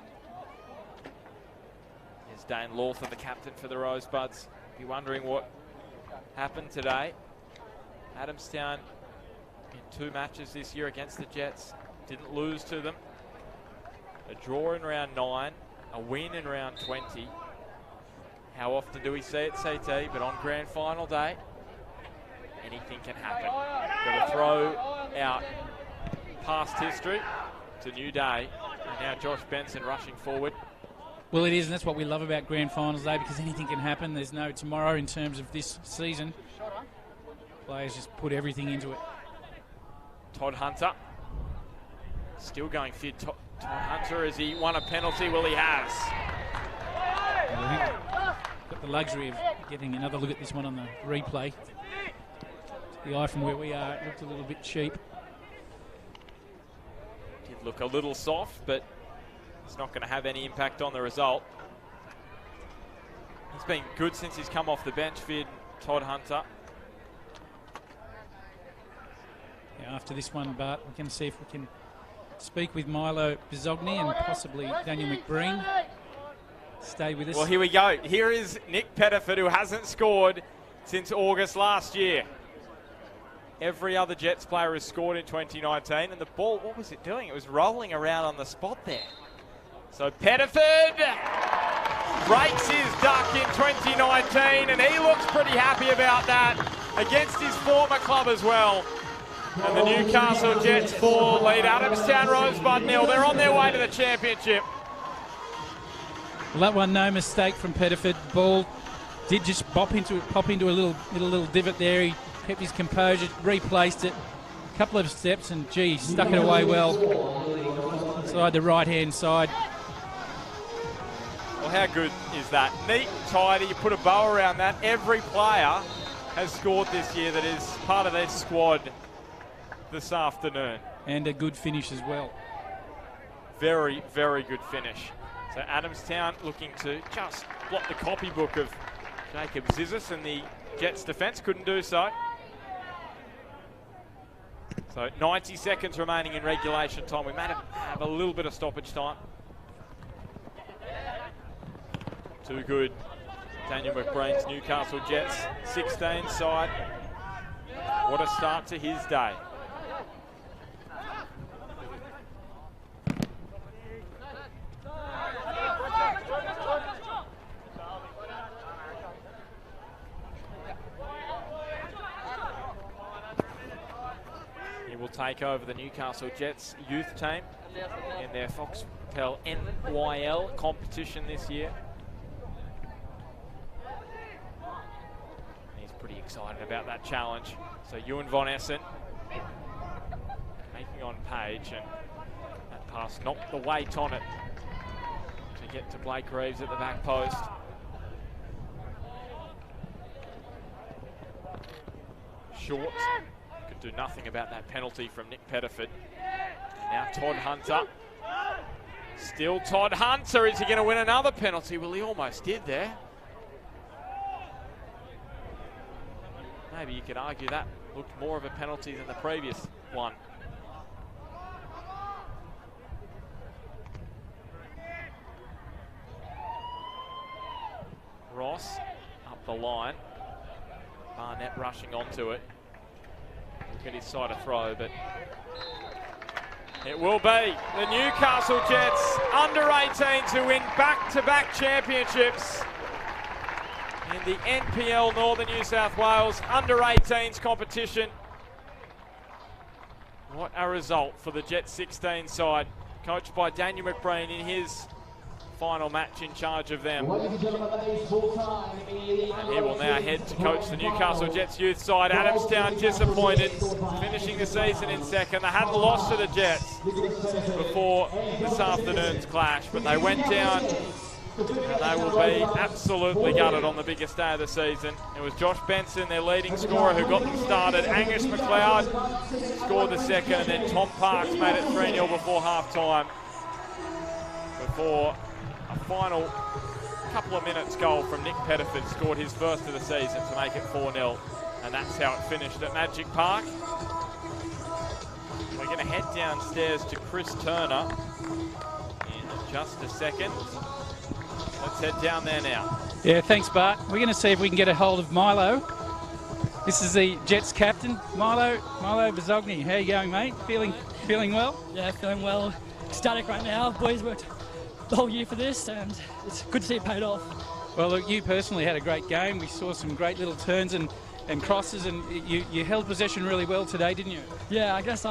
Here's Dane Lawther, the captain for the Rosebuds. Be wondering what happened today. Adamstown in 2 matches this year against the Jets. Didn't lose to them. A draw in round 9, a win in round 20. How often do we see it, CT? But on grand final day, anything can happen. Got to throw out past history to new day. And now Josh Benson rushing forward. Well, it is, and that's what we love about grand finals day, because anything can happen. There's no tomorrow in terms of this season. Players just put everything into it. Todd Hunter still going fit. Todd Hunter, has he won a penalty? Well, he has. Got the luxury of getting another look at this one on the replay. The eye from where we are, it looked a little bit cheap. Did look a little soft, but it's not going to have any impact on the result. He's been good since he's come off the bench, Vid, Todd Hunter. Yeah, after this one, Bart, we can see if we can speak with Milo Bizogny and possibly Daniel McBreen. Stay with us. Well, here we go. Here is Nick Pettiford, who hasn't scored since August last year. Every other Jets player has scored in 2019, and the ball, what was it doing? It was rolling around on the spot there. So Pettiford breaks his duck in 2019, and he looks pretty happy about that against his former club as well. And the Newcastle Jets 4 lead Adamstown Rosebud 0. They're on their way to the championship. Well, that one, no mistake from Pettiford. Ball did just pop into a little divot there. He kept his composure, replaced it a couple of steps, and gee, stuck it away well inside the right-hand side. Well, how good is that? Neat, tidy, you put a bow around that. Every player has scored this year that is part of their squad this afternoon. And a good finish as well. Very, very good finish. So Adamstown looking to just block the copybook of Jacob Zizis, and the Jets defence couldn't do so. So 90 seconds remaining in regulation time. We may have a little bit of stoppage time. Too good. Daniel McBreen's Newcastle Jets 16 side. What a start to his day. He will take over the Newcastle Jets youth team in their Foxtel NYL competition this year. He's pretty excited about that challenge. So Ewan Von Essen taking on Page, and that pass knocked the weight on it to get to Blake Reeves at the back post. Short. Could do nothing about that penalty from Nick Pettiford. Now Todd Hunter Still Todd Hunter. Is he going to win another penalty? Well, he almost did there. Maybe you could argue that looked more of a penalty than the previous one. Ross up the line. Barnett rushing onto it. Look at his side of throw, but it will be the Newcastle Jets under-18s who win back-to-back championships in the NPL Northern New South Wales under-18s competition. What a result for the Jets 16 side, coached by Daniel McBreen in his final match in charge of them. And he will now head to coach the Newcastle Jets youth side. Adamstown disappointed, finishing the season in second. They hadn't lost to the Jets before this afternoon's clash, but they went down and they will be absolutely gutted on the biggest day of the season. It was Josh Benson, their leading scorer, who got them started. Angus McLeod scored the second, and then Tom Parks made it 3-0 before half-time. Before a final couple of minutes goal from Nick Pettiford scored his first of the season to make it 4-0. And that's how it finished at Magic Park. We're going to head downstairs to Chris Turner in just a second. Let's head down there now. Yeah, thanks, Bart. We're going to see if we can get a hold of Milo. This is the Jets captain, Milo Bazogny. How you going, mate? Feeling well? Yeah, feeling well. Ecstatic right now. Boys worked the whole year for this, and it's good to see it paid off. Well, look, you personally had a great game. We saw some great little turns and crosses, and you held possession really well today, didn't you? Yeah, I guess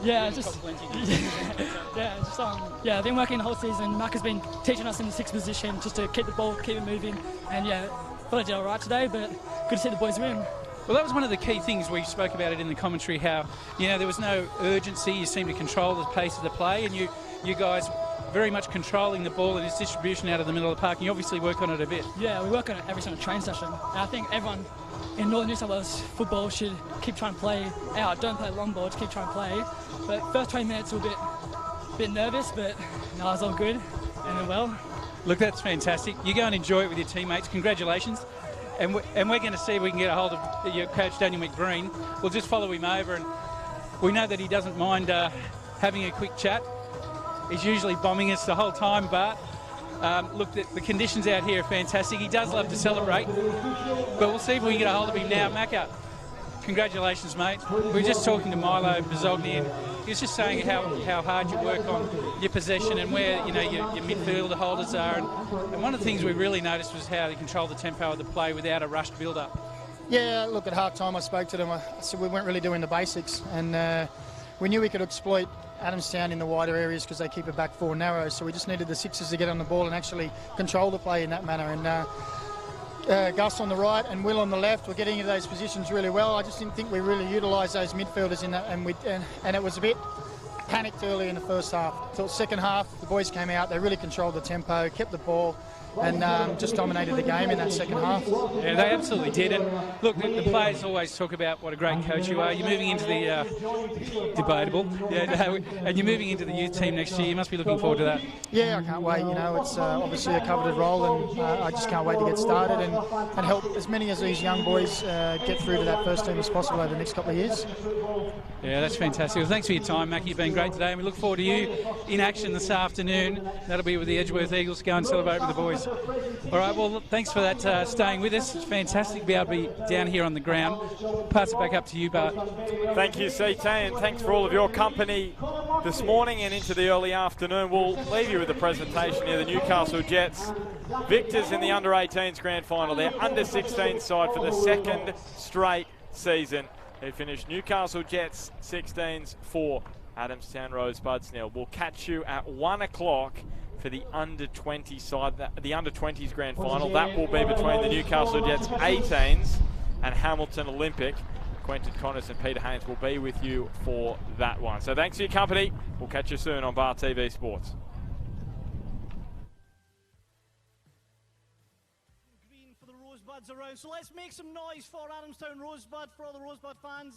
yeah, I've been working the whole season. Mark has been teaching us in the sixth position just to keep the ball, keep it moving, and yeah, thought I did all right today, but good to see the boys win. Well, that was one of the key things. We spoke about it in the commentary, how, you know, there was no urgency. You seemed to control the pace of the play, and you guys very much controlling the ball and its distribution out of the middle of the park. And you obviously work on it a bit. Yeah, we work on it every single training session. And I think everyone in Northern New South Wales football should keep trying to play out. Don't play long ball, just keep trying to play. But first 20 minutes were a bit nervous, but no, it was all good and well. Look, that's fantastic. You go and enjoy it with your teammates. Congratulations. And we're going to see if we can get a hold of your coach, Daniel McBreen. We'll just follow him over, and we know that he doesn't mind having a quick chat. He's usually bombing us the whole time, Bart. Look, the conditions out here are fantastic. He does love to celebrate, but we'll see if we can get a hold of him now. Macca, congratulations, mate. We were just talking to Milo Bazogny, and he was just saying how hard you work on your possession and where, you know, your midfielder holders are. And one of the things we really noticed was how they control the tempo of the play without a rushed build-up. Yeah, look, at half-time I spoke to them. I said we weren't really doing the basics, and we knew we could exploit Adamstown in the wider areas because they keep it back four narrow, so we just needed the sixers to get on the ball and actually control the play in that manner. And Gus on the right and Will on the left were getting into those positions really well. I just didn't think we really utilised those midfielders in that, and it was a bit panicked early in the first half. So second half, the boys came out, they really controlled the tempo, kept the ball, and just dominated the game in that second half. Yeah, they absolutely did. And look, the players always talk about what a great coach you are. You're moving into the debatable, and you're moving into the youth team next year. You must be looking forward to that. Yeah, I can't wait. You know, it's obviously a coveted role, and I just can't wait to get started and help as many of these young boys get through to that first team as possible over the next couple of years. Yeah, that's fantastic. Well, thanks for your time, Mackie. You've been great today, and we look forward to you in action this afternoon. That'll be with the Edgeworth Eagles. Go and celebrate with the boys. All right, well, thanks for that, staying with us. It's fantastic to be able to be down here on the ground. Pass it back up to you, Bart. Thank you, CT, and thanks for all of your company this morning and into the early afternoon. We'll leave you with the presentation here. The Newcastle Jets, victors in the under-18s grand final. Their under-16 side for the second straight season. They finished Newcastle Jets 16s 4, Adamstown Rosebuds 0. We'll catch you at 1 o'clock for the under-20 side, the under-20s grand final. That will be between the Newcastle Jets 18s and Hamilton Olympic. Quentin Connors and Peter Haynes will be with you for that one. So thanks for your company. We'll catch you soon on Bar TV Sports. Green for the Rosebuds around. So let's make some noise for Adamstown Rosebud, for all the Rosebud fans.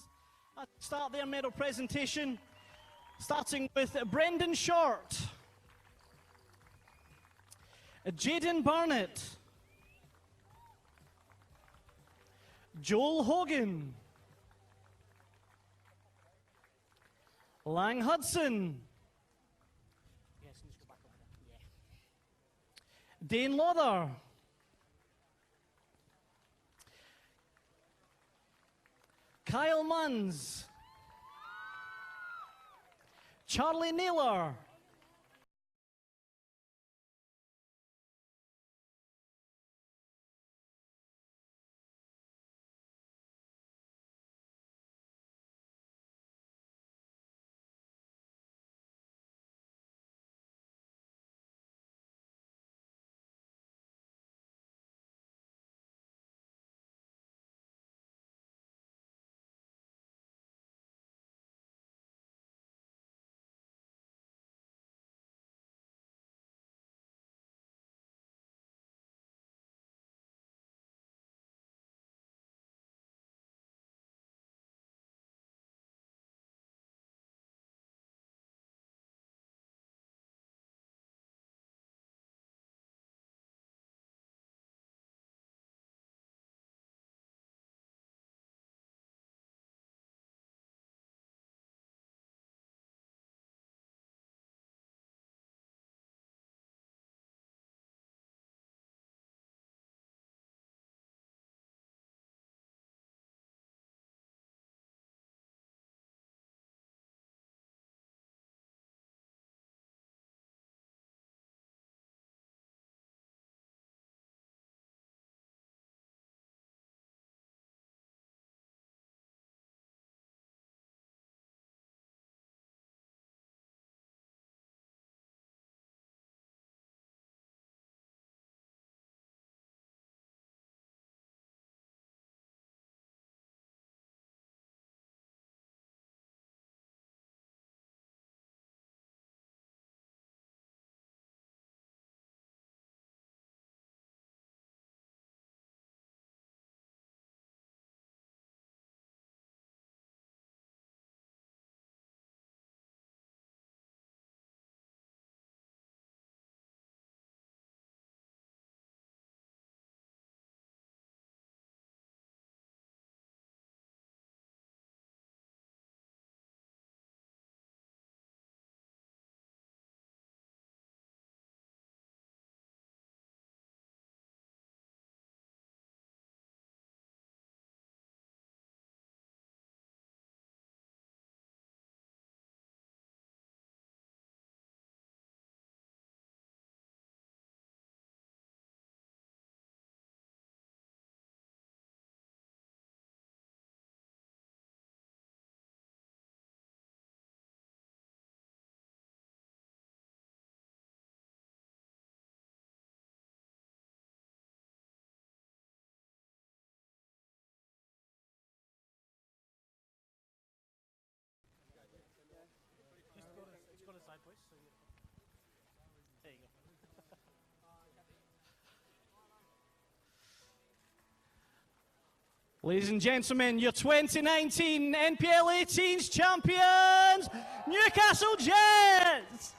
Start their medal presentation. Starting with Brendan Short, Jaden Barnett, Joel Hogan, Lang Hudson, Dane Lother, Kyle Munns, Charlie Naylor, Ladies and gentlemen, your 2019 NPL 18's champions, Newcastle Jets!